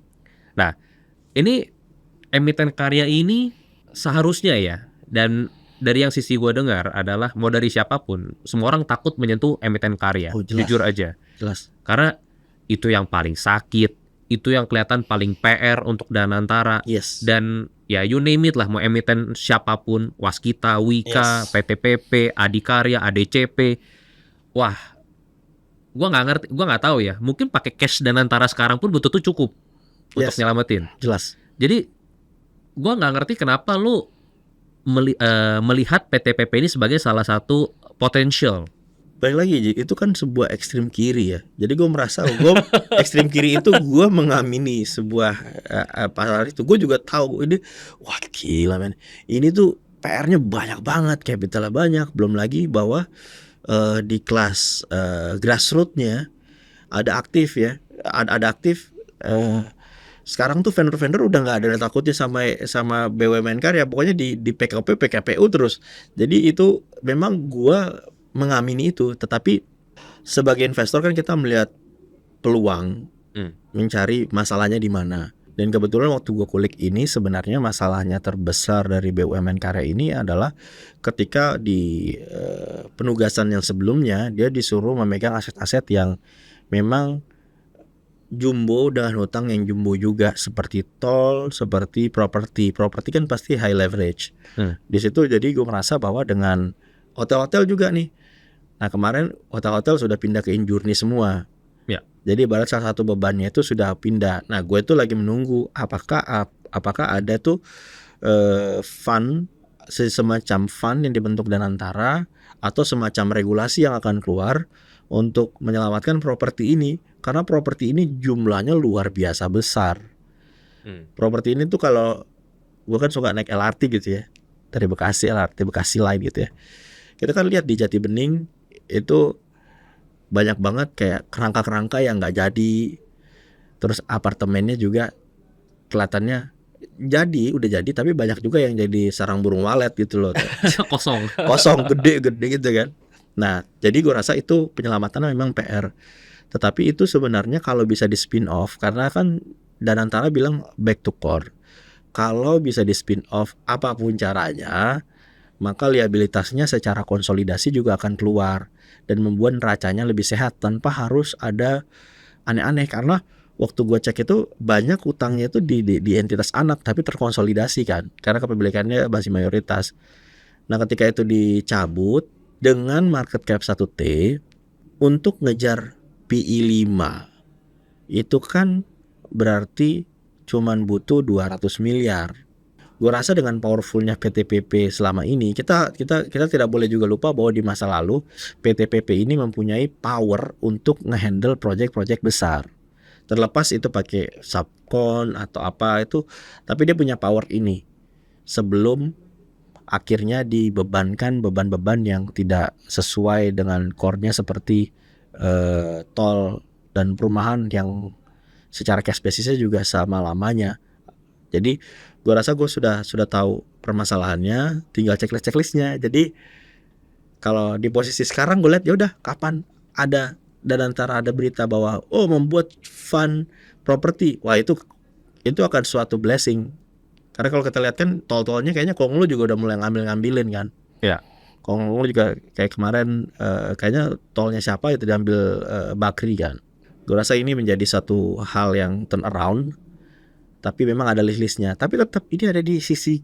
Nah, ini emiten karya ini seharusnya ya, dan dari yang sisi gue dengar adalah mau dari siapapun, semua orang takut menyentuh emiten karya. Oh, jelas. Jujur aja. Jelas. Karena itu yang paling sakit, itu yang kelihatan paling PR untuk Danantara. Yes. Dan ya you name it lah, mau emiten siapapun, Waskita, Wika, Yes. PTPP, Adikarya, ADCP. Wah, gua nggak tahu ya. Mungkin pakai cash Danantara sekarang pun butuh tuh cukup untuk Yes. nyelamatin. Jelas. Jadi gua nggak ngerti kenapa lu melihat PTPP ini sebagai salah satu potensial. Balik lagi Ji, itu kan sebuah ekstrim kiri ya. Jadi gue merasa gue ekstrim kiri itu gue mengamini sebuah pasal itu. Gue juga tahu ini, wah gila men. Ini tuh PR-nya banyak banget, capitalnya banyak. Belum lagi bahwa di kelas grassroots-nya ada aktif ya, ada aktif. Sekarang tuh vendor-vendor udah nggak ada takutnya sama BUMN karya. Pokoknya di PKPU terus. Jadi itu memang gue mengamini itu, tetapi sebagai investor kan kita melihat peluang, mencari masalahnya di mana. Dan kebetulan waktu gue kulik ini sebenarnya masalahnya terbesar dari BUMN karya ini adalah ketika di penugasan yang sebelumnya dia disuruh memegang aset-aset yang memang jumbo dengan hutang yang jumbo juga, seperti tol, seperti properti kan pasti high leverage. Di situ jadi gue merasa bahwa dengan hotel-hotel juga nih. Nah kemarin hotel-hotel sudah pindah ke Injourney semua. Ya. Jadi ibarat salah satu bebannya itu sudah pindah. Nah gue tuh lagi menunggu apakah ada tuh fund, semacam fund yang dibentuk Danantara atau semacam regulasi yang akan keluar untuk menyelamatkan properti ini. Karena properti ini jumlahnya luar biasa besar. Properti ini tuh kalau gue kan suka naik LRT gitu ya, dari Bekasi, LRT Bekasi Line gitu ya. Kita kan lihat di Jati Bening itu banyak banget kayak kerangka-kerangka yang nggak jadi. Terus apartemennya juga kelihatannya udah jadi, tapi banyak juga yang jadi sarang burung walet gitu loh. Kosong gede gitu kan. Nah jadi gue rasa itu penyelamatannya memang PR. Tetapi itu sebenarnya kalau bisa di spin off, karena kan Danantara bilang back to core. Kalau bisa di spin off apapun caranya, maka liabilitasnya secara konsolidasi juga akan keluar dan membuat neracanya lebih sehat tanpa harus ada aneh-aneh. Karena waktu gue cek itu banyak utangnya itu di entitas anak tapi terkonsolidasi kan, karena kepemilikannya masih mayoritas. Nah ketika itu dicabut dengan market cap 1T untuk ngejar PI 5, itu kan berarti cuman butuh 200 miliar. Gue rasa dengan powerfulnya PTPP selama ini, kita tidak boleh juga lupa bahwa di masa lalu PTPP ini mempunyai power untuk ngehandle project-project besar. Terlepas itu pakai subkon atau apa itu, tapi dia punya power ini sebelum akhirnya dibebankan beban-beban yang tidak sesuai dengan core-nya seperti tol dan perumahan yang secara cash basisnya juga sama lamanya. Jadi gue rasa gue sudah tahu permasalahannya, tinggal checklistnya. Jadi kalau di posisi sekarang gue lihat ya udah kapan ada Danantara ada berita bahwa membuat fund properti, wah itu akan suatu blessing. Karena kalau kita lihat kan tol-tolnya kayaknya Konglu juga udah mulai ngambilin kan. Ya. Konglu juga kayak kemarin kayaknya tolnya siapa itu diambil Bakri kan. Gue rasa ini menjadi satu hal yang turn around. Tapi memang ada list-listnya. Tapi tetap ini ada di sisi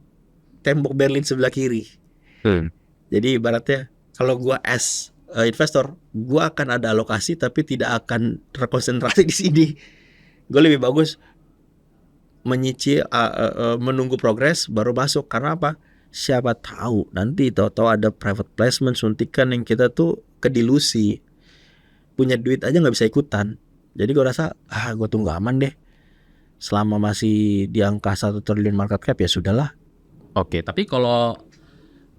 tembok Berlin sebelah kiri. Jadi ibaratnya kalau gue as investor, gue akan ada alokasi tapi tidak akan terkonsentrasi di sini. Gue lebih bagus menyicil, menunggu progres baru masuk. Karena apa? Siapa tahu nanti tahu ada private placement suntikan yang kita tuh kedilusi, punya duit aja nggak bisa ikutan. Jadi gue rasa gue tunggu aman deh. Selama masih di angka 1 triliun market cap ya sudahlah. Oke, tapi kalau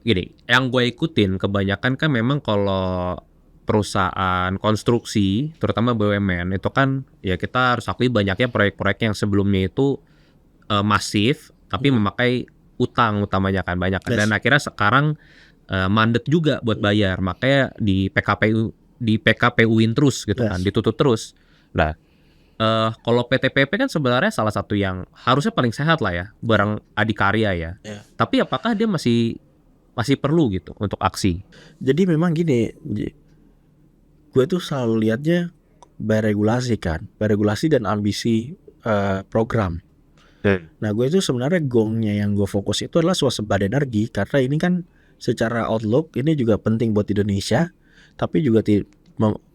gini, yang gue ikutin kebanyakan kan memang kalau perusahaan konstruksi, terutama BUMN itu kan ya kita harus akui banyaknya proyek-proyek yang sebelumnya itu masif tapi memakai utang utamanya kan banyak kan. Dan akhirnya sekarang mandet juga buat bayar, makanya di PKPU-in terus gitu kan, ditutup terus. Nah kalau PTPP kan sebenarnya salah satu yang harusnya paling sehat lah ya, barang adikarya ya. Tapi apakah dia masih perlu gitu untuk aksi? Jadi memang gini, gue tuh selalu lihatnya by regulasi kan, by regulasi dan ambisi program. Nah gue itu sebenarnya gongnya yang gue fokus itu adalah swasembada energi, karena ini kan secara outlook ini juga penting buat Indonesia, tapi juga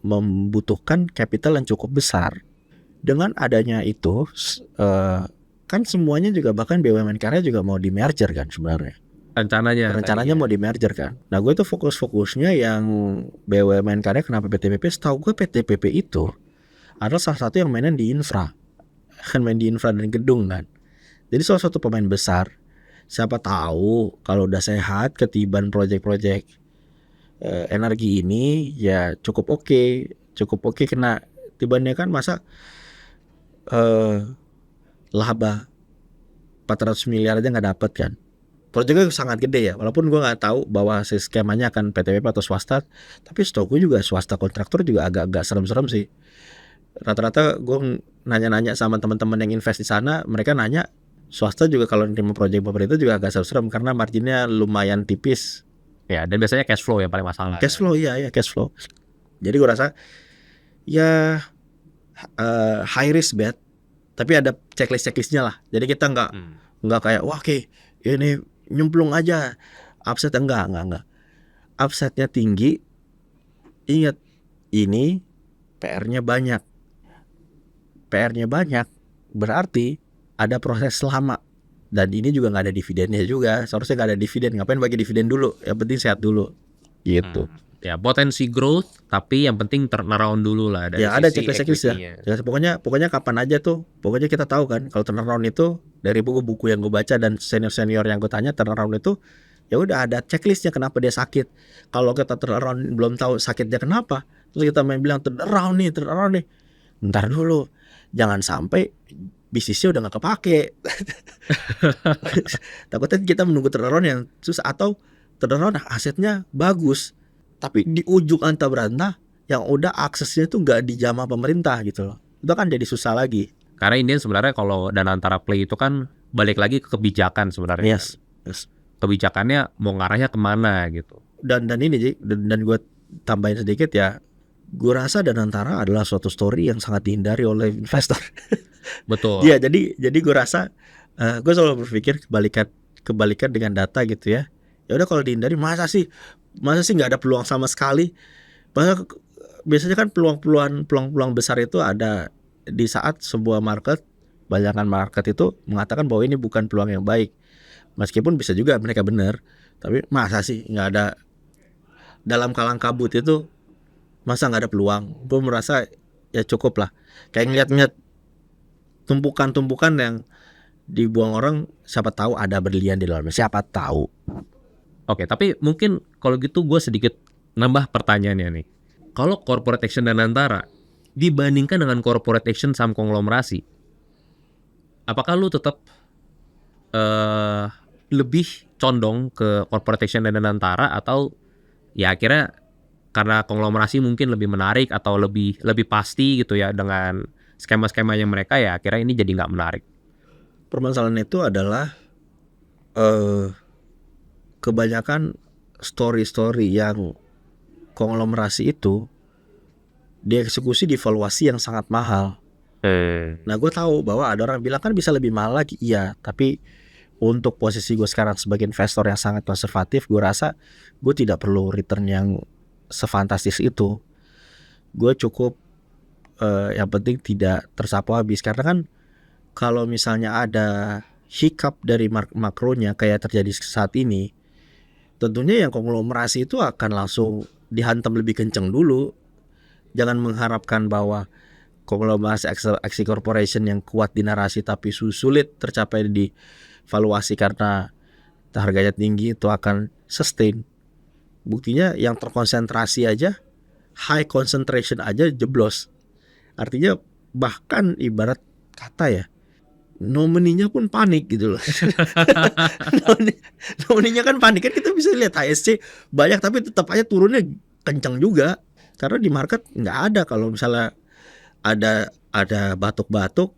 membutuhkan capital yang cukup besar. Dengan adanya itu kan semuanya juga, bahkan BUMN karya juga mau di merger kan sebenarnya. Rencananya mau di merger kan. Nah gue tuh fokusnya yang BUMN karya. Kenapa PTPP? Setahu gue PTPP itu adalah salah satu yang mainan di infra, kan main di infra dan gedung kan. Jadi salah satu pemain besar. Siapa tahu kalau udah sehat ketiban proyek-proyek energi ini ya cukup oke kena tibannya kan. Masa laba 400 miliar aja nggak dapet kan. Proyeknya sangat gede ya, walaupun gue nggak tahu bahwa skemanya akan PTPP atau swasta, tapi setahu gue juga swasta kontraktor juga agak-agak serem-serem sih. Rata-rata gue nanya-nanya sama teman-teman yang invest di sana, mereka nanya swasta juga kalau nerima proyek pemerintah juga agak serem-serem karena marginnya lumayan tipis. Ya, dan biasanya cash flow yang paling masalah. Cash flow ya cash flow. Jadi gue rasa ya high risk bet, tapi ada checklistnya lah. Jadi kita nggak kayak wah oke, ini nyemplung aja upset, enggak. Upsetnya tinggi. Ingat, ini PR-nya banyak berarti ada proses lama, dan ini juga nggak ada dividennya juga. Seharusnya nggak ada dividen, ngapain bagi dividen dulu, yang penting sehat dulu gitu. Ya potensi growth, tapi yang penting turnaround dulu lah dari ya ada sisi checklist ya. Pokoknya kapan aja tuh, pokoknya kita tahu kan kalau turnaround itu dari buku-buku yang gue baca dan senior yang gue tanya, turnaround itu ya udah ada checklistnya kenapa dia sakit. Kalau kita turnaround belum tahu sakitnya kenapa, terus kita main bilang turnaround nih, bentar dulu, jangan sampai bisnisnya udah nggak kepake. Takutnya kita menunggu turnaround yang susah, atau turnaround asetnya bagus tapi di ujung anta berantah yang udah aksesnya tuh nggak dijamah pemerintah gitu loh. Itu kan jadi susah lagi. Karena Indian sebenarnya kalau Danantara Play itu kan balik lagi ke kebijakan sebenarnya. Yes. Kebijakannya mau ngarahnya kemana gitu. Dan ini dan gue tambahin sedikit ya. Gue rasa Danantara adalah suatu story yang sangat dihindari oleh investor. Betul. Iya, jadi gue rasa gue selalu berpikir kebalikan dengan data gitu ya. Ya udah kalau dihindari, masa sih nggak ada peluang sama sekali. Biasanya kan peluang besar itu ada di saat sebuah market, banyakkan market itu mengatakan bahwa ini bukan peluang yang baik. Meskipun bisa juga mereka benar, tapi masa sih nggak ada, dalam kalang kabut itu masa nggak ada peluang. Gue merasa ya cukup lah. Kayak ngeliat tumpukan yang dibuang orang, siapa tahu ada berlian di dalamnya, siapa tahu. Oke, tapi mungkin kalau gitu gue sedikit nambah pertanyaannya nih. Kalau corporate action Danantara dibandingkan dengan corporate action saham konglomerasi, apakah lu tetap lebih condong ke corporate action Danantara, atau ya akhirnya karena konglomerasi mungkin lebih menarik atau lebih pasti gitu ya dengan skema-skemanya mereka, ya akhirnya ini jadi nggak menarik? Permasalahan itu adalah kebanyakan story yang konglomerasi itu dieksekusi di valuasi yang sangat mahal. Nah gue tahu bahwa ada orang bilang kan bisa lebih mahal lagi. Iya, tapi untuk posisi gue sekarang sebagai investor yang sangat konservatif, gue rasa gue tidak perlu return yang sefantastis itu. Gue cukup yang penting tidak tersapu habis. Karena kan kalau misalnya ada hiccup dari makronya kayak terjadi saat ini, tentunya yang konglomerasi itu akan langsung dihantam lebih kenceng dulu. Jangan mengharapkan bahwa konglomerasi aksi corporation yang kuat di narasi tapi sulit tercapai di valuasi karena harganya tinggi itu akan sustain. Buktinya yang terkonsentrasi aja, high concentration aja jeblos. Artinya bahkan ibarat kata ya, nomininya pun panik gitu loh. Nomininya kan panik, kan kita bisa lihat HSC banyak tapi tetap aja turunnya kencang juga. Karena di market nggak ada, kalau misalnya ada batuk-batuk,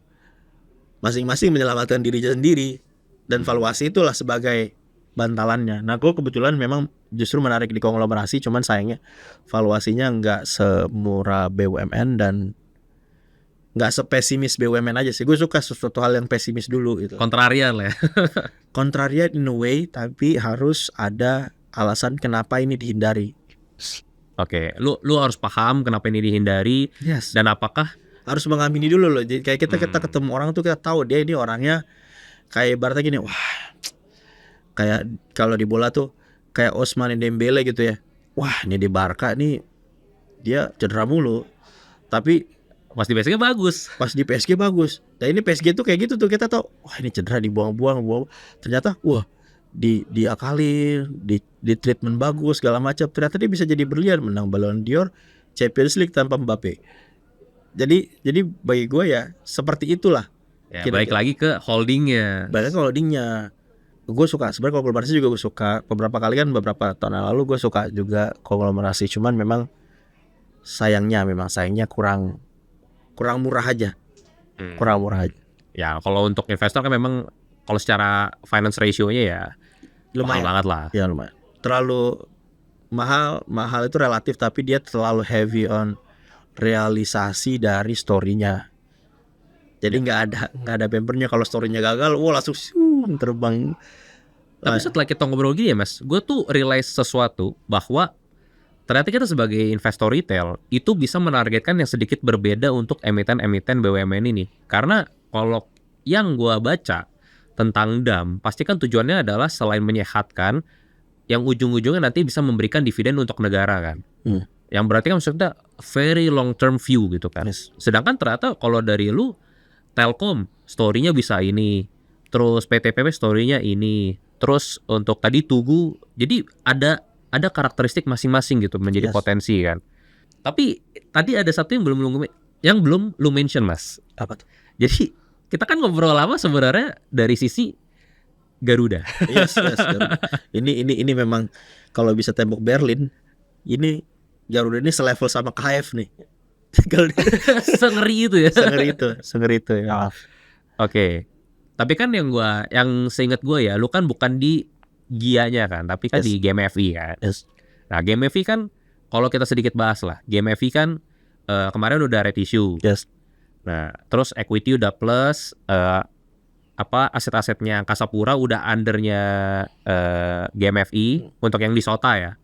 masing-masing menyelamatkan dirinya sendiri, dan valuasi itulah sebagai bantalannya. Nah, gue kebetulan memang justru menarik di konglomerasi, cuman sayangnya valuasinya nggak semurah BUMN dan nggak sepesimis BUMN aja sih. Gue suka sesuatu hal yang pesimis dulu gitu. Kontrarian lah ya. Contrarian in a way, tapi harus ada alasan kenapa ini dihindari. Oke, lu harus paham kenapa ini dihindari Yes. dan apakah Harus mengamini dulu loh. Jadi kayak kita ketemu orang tuh kita tahu dia ini orangnya kayak ibaratnya gini, wah, kayak kalau di bola tuh kayak Ousmane Dembele gitu ya. Wah, ini di Barca nih dia cedera mulu. Tapi pas di PSG bagus. pas di PSG bagus. Nah ini PSG tuh kayak gitu tuh, kita tahu, wah ini cedera dibuang-buang, ternyata wah diakalin, di treatment bagus segala macam. Ternyata dia bisa jadi brilian, menang Ballon d'Or, Champions League tanpa Mbappe. Jadi bagi gue ya seperti itulah. Ya, balik lagi ke holdingnya. Bahkan kalau holdingnya, gue suka sebenarnya konglomerasi juga gue suka. Beberapa kali kan beberapa tahun yang lalu gue suka juga konglomerasi, cuman memang sayangnya kurang murah aja. Kurang murah aja. Ya kalau untuk investor kan memang kalau secara finance ratio-nya ya Lumayan mahal banget lah. Ya lumayan. Terlalu mahal itu relatif, tapi dia terlalu heavy on realisasi dari story-nya. Jadi nggak ada bumpernya. Kalau story-nya gagal, wah langsung terbang. Tapi setelah kita ngobrol gini ya Mas, gue tuh realize sesuatu bahwa ternyata kita sebagai investor retail itu bisa menargetkan yang sedikit berbeda untuk emiten-emiten BUMN ini. Karena kalau yang gue baca tentang DAM, pasti kan tujuannya adalah selain menyehatkan, yang ujung-ujungnya nanti bisa memberikan dividen untuk negara kan. Yang berarti kan maksudnya very long term view gitu kan. Yes. Sedangkan ternyata kalau dari lu, Telkom story-nya bisa ini, terus PTPP story-nya ini, terus untuk tadi Tugu, jadi ada karakteristik masing-masing gitu menjadi potensi kan. Tapi tadi ada satu yang belum lu mention Mas. Apa tuh? Jadi kita kan ngobrol lama sebenarnya dari sisi Garuda. Yes, Garuda. Ini memang kalau bisa tembok Berlin, ini Garuda ini selevel sama KF nih. Sengeri itu ya. Sengeri itu ya. Oke. Tapi kan yang seingat gue ya, lu kan bukan di Gianya kan, tapi kan di Game FI kan. Yes. Nah, Game FI kan kalau kita sedikit bahas lah. Game FI kan kemarin udah red issue. Yes. Nah, terus equity udah plus, aset-asetnya Angkasa Pura udah undernya Game FI untuk yang di Sota ya.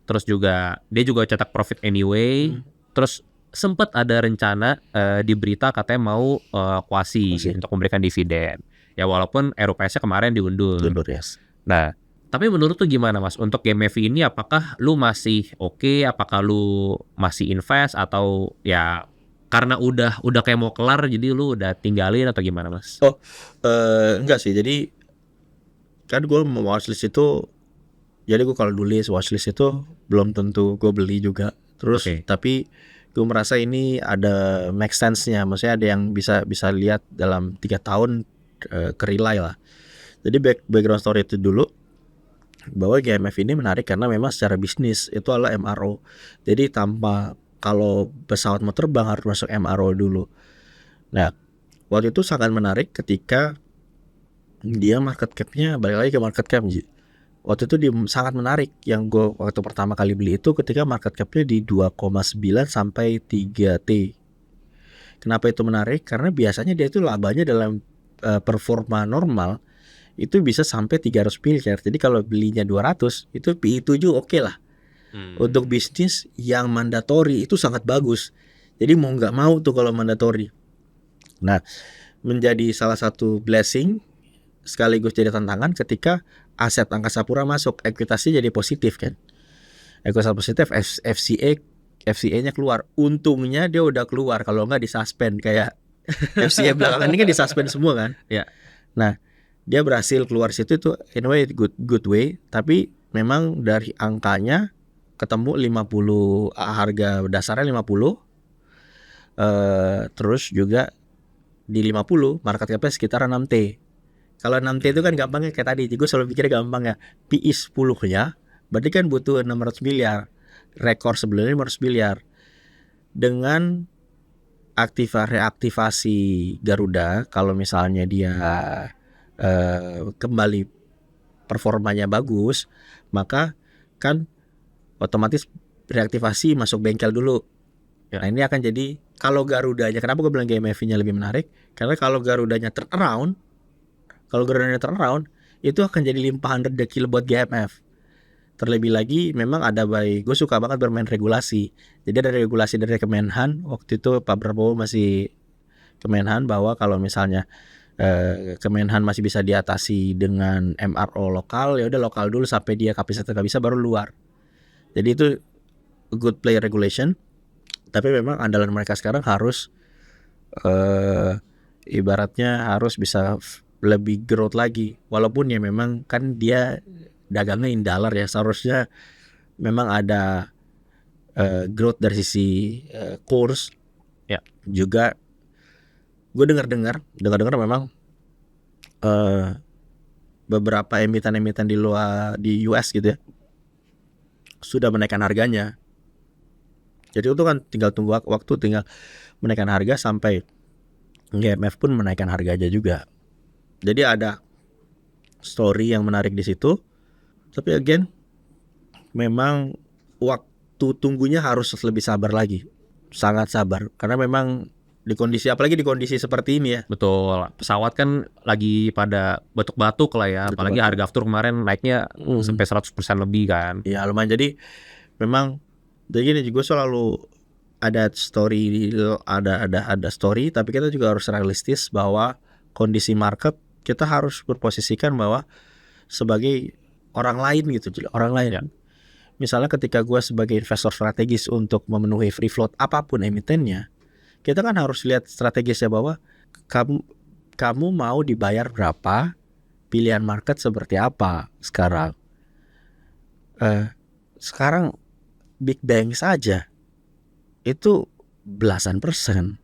Terus juga dia juga cetak profit anyway. Terus sempat ada rencana di berita katanya mau kuasi untuk memberikan dividen. Ya walaupun RUPS-nya kemarin diundur. Yes. Nah, tapi menurut tuh gimana Mas? Untuk Game FI ini apakah lu masih oke? Apakah lu masih invest atau ya karena udah kayak mau kelar jadi lu udah tinggalin atau gimana Mas? Enggak sih. Jadi kan gue mau watchlist itu, jadi gue kalau dulu watchlist itu belum tentu gue beli juga. Terus tapi gue merasa ini ada make sense-nya. Maksudnya ada yang bisa lihat dalam 3 tahun kerilai lah. Jadi background story itu dulu bahwa GMF ini menarik karena memang secara bisnis itu adalah MRO. Jadi tanpa, kalau pesawat mau terbang harus masuk MRO dulu. Nah, waktu itu sangat menarik ketika dia market cap-nya, balik lagi ke market cap. Waktu itu dia sangat menarik. Yang gue waktu pertama kali beli itu ketika market cap-nya di 2,9 sampai 3T. Kenapa itu menarik? Karena biasanya dia itu labanya dalam performa normal itu bisa sampai 300 miliar. Jadi kalau belinya 200 itu PI 7 oke lah. Untuk bisnis yang mandatori itu sangat bagus. Jadi mau nggak mau tuh kalau mandatori. Nah, menjadi salah satu blessing sekaligus jadi tantangan ketika aset Angkasa Pura masuk, ekuitasi jadi positif kan. Ekuitasi positif, FCA-nya keluar. Untungnya dia udah keluar, kalau nggak disuspend kayak FCA belakangan ini kan disuspend semua kan. Ya. Nah, dia berhasil keluar situ itu in a way good way, tapi memang dari angkanya ketemu 50, harga dasarnya 50, terus juga di 50 market cap-nya sekitar 6T. Kalau 6T itu kan gampangnya kayak tadi, gue selalu pikir gampang ya, PI 10-nya berarti kan butuh 600 miliar, rekor sebelumnya 500 miliar. Dengan reaktivasi Garuda, kalau misalnya dia kembali performanya bagus, maka kan otomatis reaktivasi masuk bengkel dulu. Nah ini akan jadi kalau Garudanya, kenapa gue bilang GMFV-nya lebih menarik? Karena kalau Garudanya turn around, itu akan jadi limpahan rezeki buat GMF. Terlebih lagi memang ada gue suka banget bermain regulasi. Jadi ada regulasi dari Kemenhan, waktu itu Pak Prabowo masih Kemenhan, bahwa kalau misalnya Kemenhan masih bisa diatasi dengan MRO lokal, ya udah lokal dulu sampai dia kapasitas nggak bisa baru luar. Jadi itu good play regulation. Tapi memang andalan mereka sekarang harus ibaratnya harus bisa lebih growth lagi. Walaupun ya memang kan dia dagangnya in dollar ya, seharusnya memang ada growth dari sisi kurs. Ya. Juga gue dengar memang beberapa emiten di luar di US gitu ya sudah menaikkan harganya. Jadi itu kan tinggal tunggu waktu, tinggal menaikkan harga sampai GMF pun menaikkan harganya juga. Jadi ada story yang menarik di situ. Tapi again, memang waktu tunggunya harus lebih sabar lagi, sangat sabar. Karena memang apalagi di kondisi seperti ini ya. Betul, pesawat kan lagi pada batuk-batuk lah ya, apalagi harga aftur kemarin naiknya sampai 100% lebih kan. Ya lumayan, jadi memang jadi gini, gue selalu ada story, ada story, tapi kita juga harus realistis bahwa kondisi market kita harus berposisikan bahwa sebagai orang lain gitu, orang lain. Ya. Misalnya ketika gue sebagai investor strategis untuk memenuhi free float apapun emitennya, kita kan harus lihat strategisnya bahwa kamu mau dibayar berapa, pilihan market seperti apa sekarang. Sekarang Big Bang saja itu belasan persen.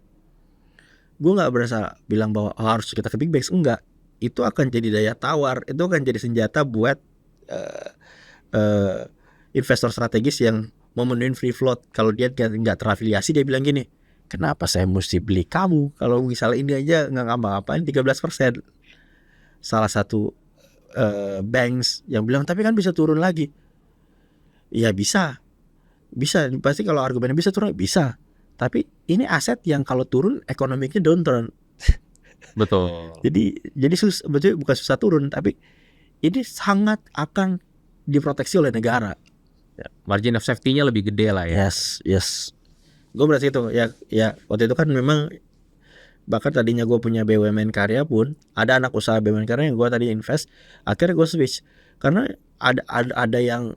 Gue nggak berasa bilang bahwa harus kita ke Big Bang, enggak. Itu akan jadi daya tawar, itu akan jadi senjata buat investor strategis yang memenuhi free float. Kalau dia nggak terafiliasi, dia bilang gini, kenapa saya mesti beli kamu kalau misalnya ini aja nggak ngapa-ngapain 13%. Salah satu banks yang bilang tapi kan bisa turun lagi. Ya bisa pasti, kalau argumennya bisa turun bisa. Tapi ini aset yang kalau turun ekonomiknya downturn. Betul. Jadi betul, bukan susah turun, tapi ini sangat akan diproteksi oleh negara. Ya, margin of safety-nya lebih gede lah ya. Yes. Gue berarti itu ya waktu itu kan memang bahkan tadinya gue punya BUMN karya pun ada anak usaha BUMN karya yang gue tadi invest, akhirnya gue switch karena ada yang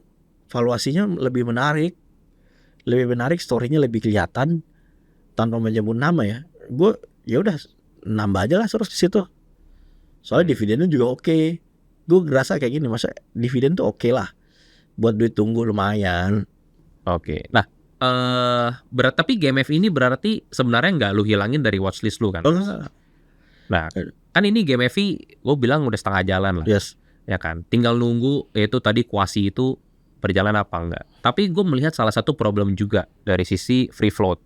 valuasinya lebih menarik, story-nya lebih kelihatan tanpa menyebut nama ya. Gue ya udah nambah aja lah terus di situ. Soalnya dividennya juga oke. Gue ngerasa kayak gini, masa dividen tuh oke lah buat duit tunggu lumayan. Oke. Nah, tapi GMF ini berarti sebenarnya nggak lu hilangin dari watchlist lu kan? Nah, kan ini GMF gue bilang udah setengah jalan lah. Yes. Ya kan, tinggal nunggu itu tadi kuasi itu berjalan apa enggak. Tapi gue melihat salah satu problem juga dari sisi free float,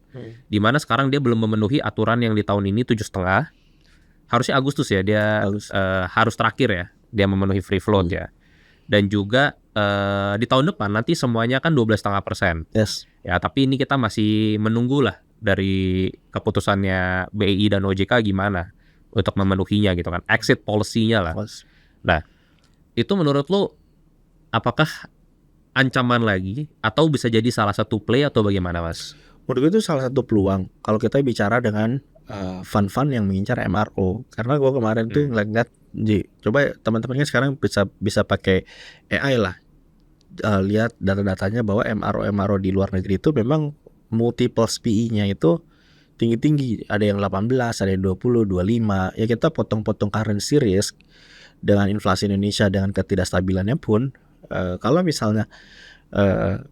dimana sekarang dia belum memenuhi aturan yang di tahun ini 7,5. Harusnya Agustus ya dia harus terakhir ya dia memenuhi free float ya. Dan juga di tahun depan nanti semuanya kan 12,5%. Yes. Ya, tapi ini kita masih menunggu lah dari keputusannya BI dan OJK gimana untuk memenuhinya gitu kan, exit policy-nya lah. Nah, itu menurut lo apakah ancaman lagi atau bisa jadi salah satu play atau bagaimana, Mas? Menurut gue itu salah satu peluang kalau kita bicara dengan fund-fund yang mengincar MRO. Karena gue kemarin tuh ngeliat, coba teman-teman kan sekarang bisa pakai AI lah, lihat data-datanya bahwa MRO di luar negeri itu memang multiples PE-nya itu tinggi-tinggi. Ada yang 18, ada yang 20, 25. Ya kita potong-potong currency risk dengan inflasi Indonesia dengan ketidakstabilannya pun, kalau misalnya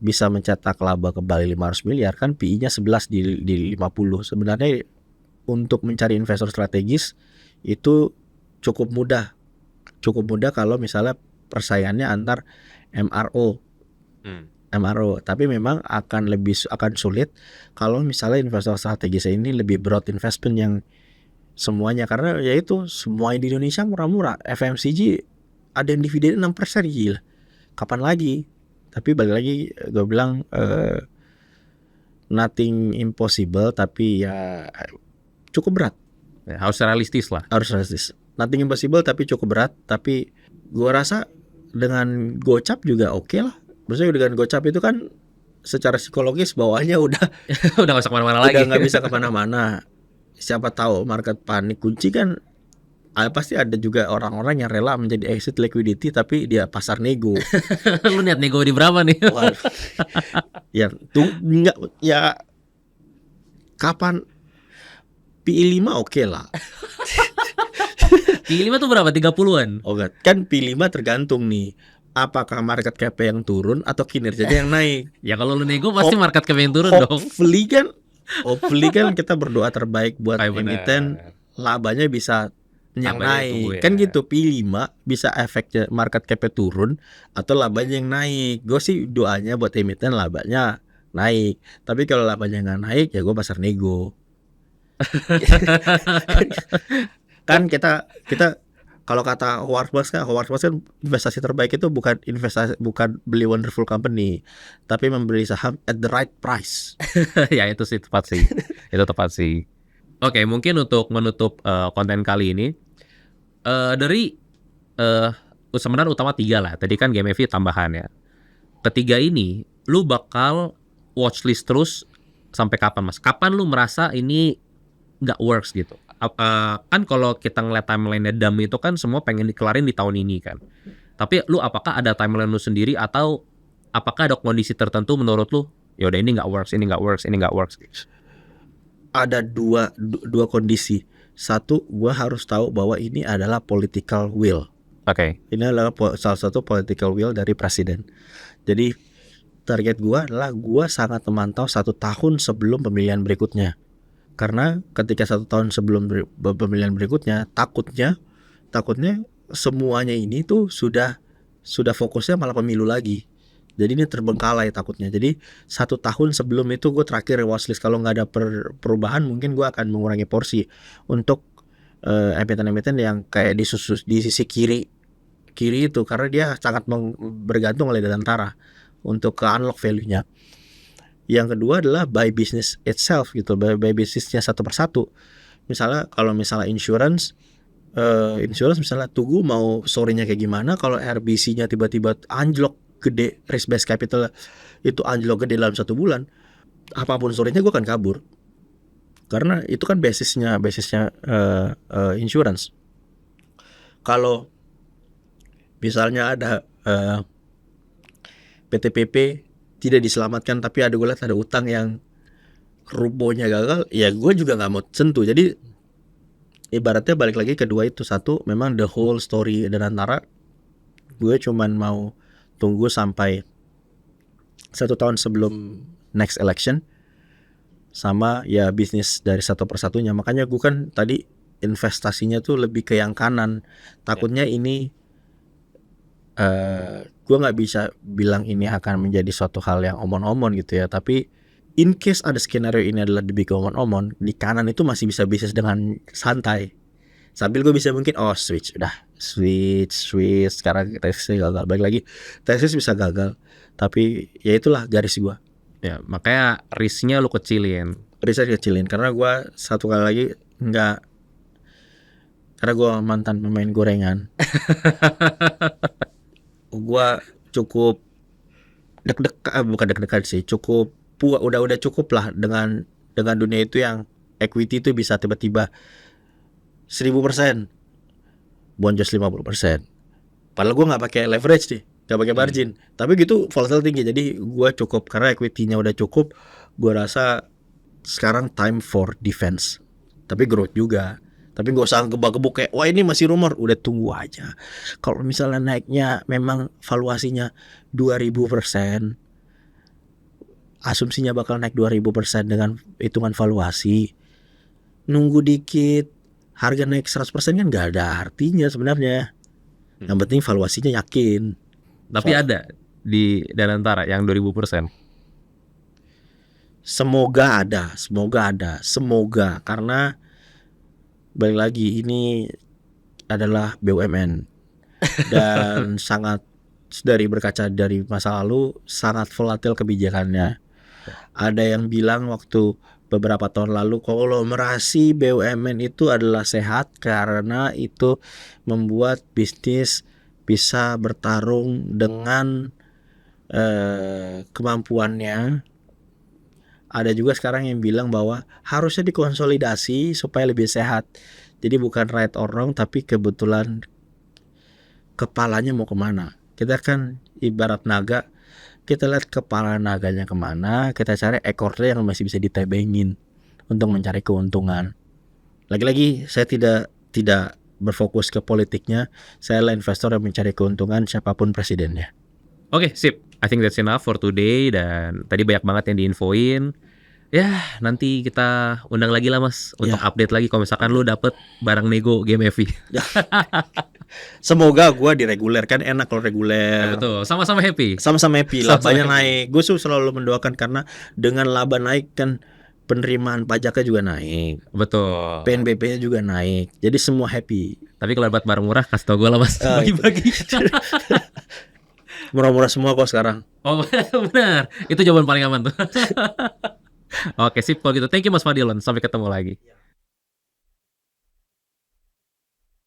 bisa mencetak laba kembali 500 miliar kan PI-nya 11 di 50. Sebenarnya untuk mencari investor strategis itu cukup mudah kalau misalnya persaingannya antar MRO. Tapi memang akan sulit kalau misalnya investor strategis ini lebih broad investment yang semuanya, karena yaitu semua di Indonesia murah-murah. FMCG ada yang dividen 6%, gila. Kapan lagi? Tapi balik lagi gue bilang nothing impossible, tapi ya cukup berat. Ya, harus realistis lah. Harus realistis. Nothing impossible tapi cukup berat. Tapi gua rasa dengan gocap juga oke lah. Maksudnya dengan gocap itu kan secara psikologis bawahnya udah Udah gak usah kemana-mana lagi. udah nggak bisa kemana-mana. Siapa tahu market panik, kunci kan pasti ada juga orang-orang yang rela menjadi exit liquidity tapi dia pasar nego. Lu niat nego di berapa nih? Waduh. Ya tuh nggak, ya kapan PI 5 oke lah. Q5 tuh berapa? 30-an? Oh enggak, kan PI 5 tergantung nih. Apakah market cap yang turun atau kinerjanya yang naik? Ya kalau lu nego pasti market cap yang turun dong. Hopefully kan kita berdoa terbaik buat Kayak bener. emiten, labanya bisa yang Labanya naik. tumbuh ya. Kan gitu, PI 5 bisa efeknya market capnya turun atau labanya yang naik. Gue sih doanya buat emiten labanya naik. Tapi kalau labanya nggak naik ya gue pasar nego. Kan kita kalau kata Howard Marks kan investasi terbaik itu bukan beli wonderful company, tapi membeli saham at the right price. Ya itu sih tepat sih. Itu tepat sih. Oke, mungkin untuk menutup konten kali ini dari sebenarnya utama 3 lah. Tadi kan GMFI tambahan ya. Ketiga ini lu bakal watchlist terus sampai kapan, Mas? Kapan lu merasa ini nggak works gitu? Kan kalau kita ngeliat timeline DAM itu kan semua pengen dikelarin di tahun ini kan. Tapi lu apakah ada timeline lu sendiri atau apakah ada kondisi tertentu menurut lu? Ya udah ini nggak works, ini nggak works, ini nggak works. Ada dua kondisi. Satu, gua harus tahu bahwa ini adalah political will. Oke. Ini adalah salah satu political will dari presiden. Jadi target gua adalah gua sangat memantau 1 tahun sebelum pemilihan berikutnya. Karena ketika 1 tahun sebelum pemilihan berikutnya, takutnya semuanya ini tuh sudah fokusnya malah pemilu lagi. Jadi ini terbengkalai takutnya. Jadi 1 tahun sebelum itu gue terakhir watchlist. Kalau nggak ada perubahan mungkin gue akan mengurangi porsi untuk emiten-emiten yang kayak di sisi kiri itu, karena dia sangat bergantung oleh Danantara untuk ke unlock value-nya. Yang kedua adalah by business itself gitu, by bisnisnya satu persatu. Misalnya kalau insurance misalnya Tugu mau story-nya kayak gimana, kalau RBC-nya tiba-tiba anjlok gede, risk based capital itu anjlok gede dalam 1 bulan, apapun story-nya gue akan kabur. Karena itu kan basisnya insurance. Kalau misalnya ada PTPP tidak diselamatkan, tapi gue lihat ada utang yang rubohnya gagal, ya gue juga nggak mau sentuh. Jadi ibaratnya balik lagi kedua itu, satu memang the whole story Danantara, gue cuman mau tunggu sampai 1 tahun sebelum next election, sama ya bisnis dari satu persatunya. Makanya gue kan tadi investasinya tuh lebih ke yang kanan. Takutnya ini gue nggak bisa bilang ini akan menjadi suatu hal yang omon-omon gitu ya, tapi in case ada skenario ini adalah lebih ke omon-omon, di kanan itu masih bisa bisnis dengan santai sambil gue bisa mungkin switch sekarang tesisnya gagal, balik lagi tesis bisa gagal, tapi ya itulah garis gue. Ya makanya risknya lu kecilin Karena gue satu kali lagi nggak, karena gue mantan pemain gorengan. Gue cukup bukan deg-degan sih, cukup udah cukup lah dengan dunia itu yang equity itu bisa tiba-tiba 1000% bonjos 50%. Padahal gue nggak pakai leverage nih, nggak pakai margin, tapi gitu volatile tinggi. Jadi gue cukup karena equity-nya udah cukup. Gue rasa sekarang time for defense, tapi growth juga. Tapi gak usah gebak-gebuk kayak wah ini masih rumor, udah tunggu aja. Kalau misalnya naiknya memang valuasinya 2000%, asumsinya bakal naik 2000% dengan hitungan valuasi, nunggu dikit harga naik 100% kan gak ada artinya sebenarnya. Yang penting valuasinya yakin. Tapi ada di Danantara yang 2000%. Semoga ada, karena balik lagi ini adalah BUMN dan sangat, dari berkaca dari masa lalu sangat volatil kebijakannya. Ada yang bilang waktu beberapa tahun lalu konglomerasi BUMN itu adalah sehat karena itu membuat bisnis bisa bertarung dengan kemampuannya. Ada juga sekarang yang bilang bahwa harusnya dikonsolidasi supaya lebih sehat. Jadi bukan right or wrong, tapi kebetulan kepalanya mau kemana. Kita kan ibarat naga, kita lihat kepala naganya kemana, kita cari ekornya yang masih bisa ditebengin untuk mencari keuntungan. Lagi-lagi saya tidak berfokus ke politiknya, saya adalah investor yang mencari keuntungan siapapun presidennya. Oke, sip. I think that's enough for today. Dan tadi banyak banget yang diinfoin. Ya, nanti kita undang lagi lah Mas untuk update lagi kalau misalkan lu dapet barang nego game heavy. Semoga gue direguler, kan enak kalau reguler. Betul, sama-sama happy. Sama-sama happy, Sama-sama labanya happy. naik. Gue selalu mendoakan karena dengan laba naik kan penerimaan pajaknya juga naik, Betul. PNBP-nya juga naik. Jadi semua happy. Tapi kalau dapat barang murah kasih tau gue lah Mas. Bagi-bagi. Murah-murah semua kok sekarang. Oh benar. Itu jawaban paling aman tuh. Oke sip kalau gitu. Thank you Mas Fadilon. Sampai ketemu lagi.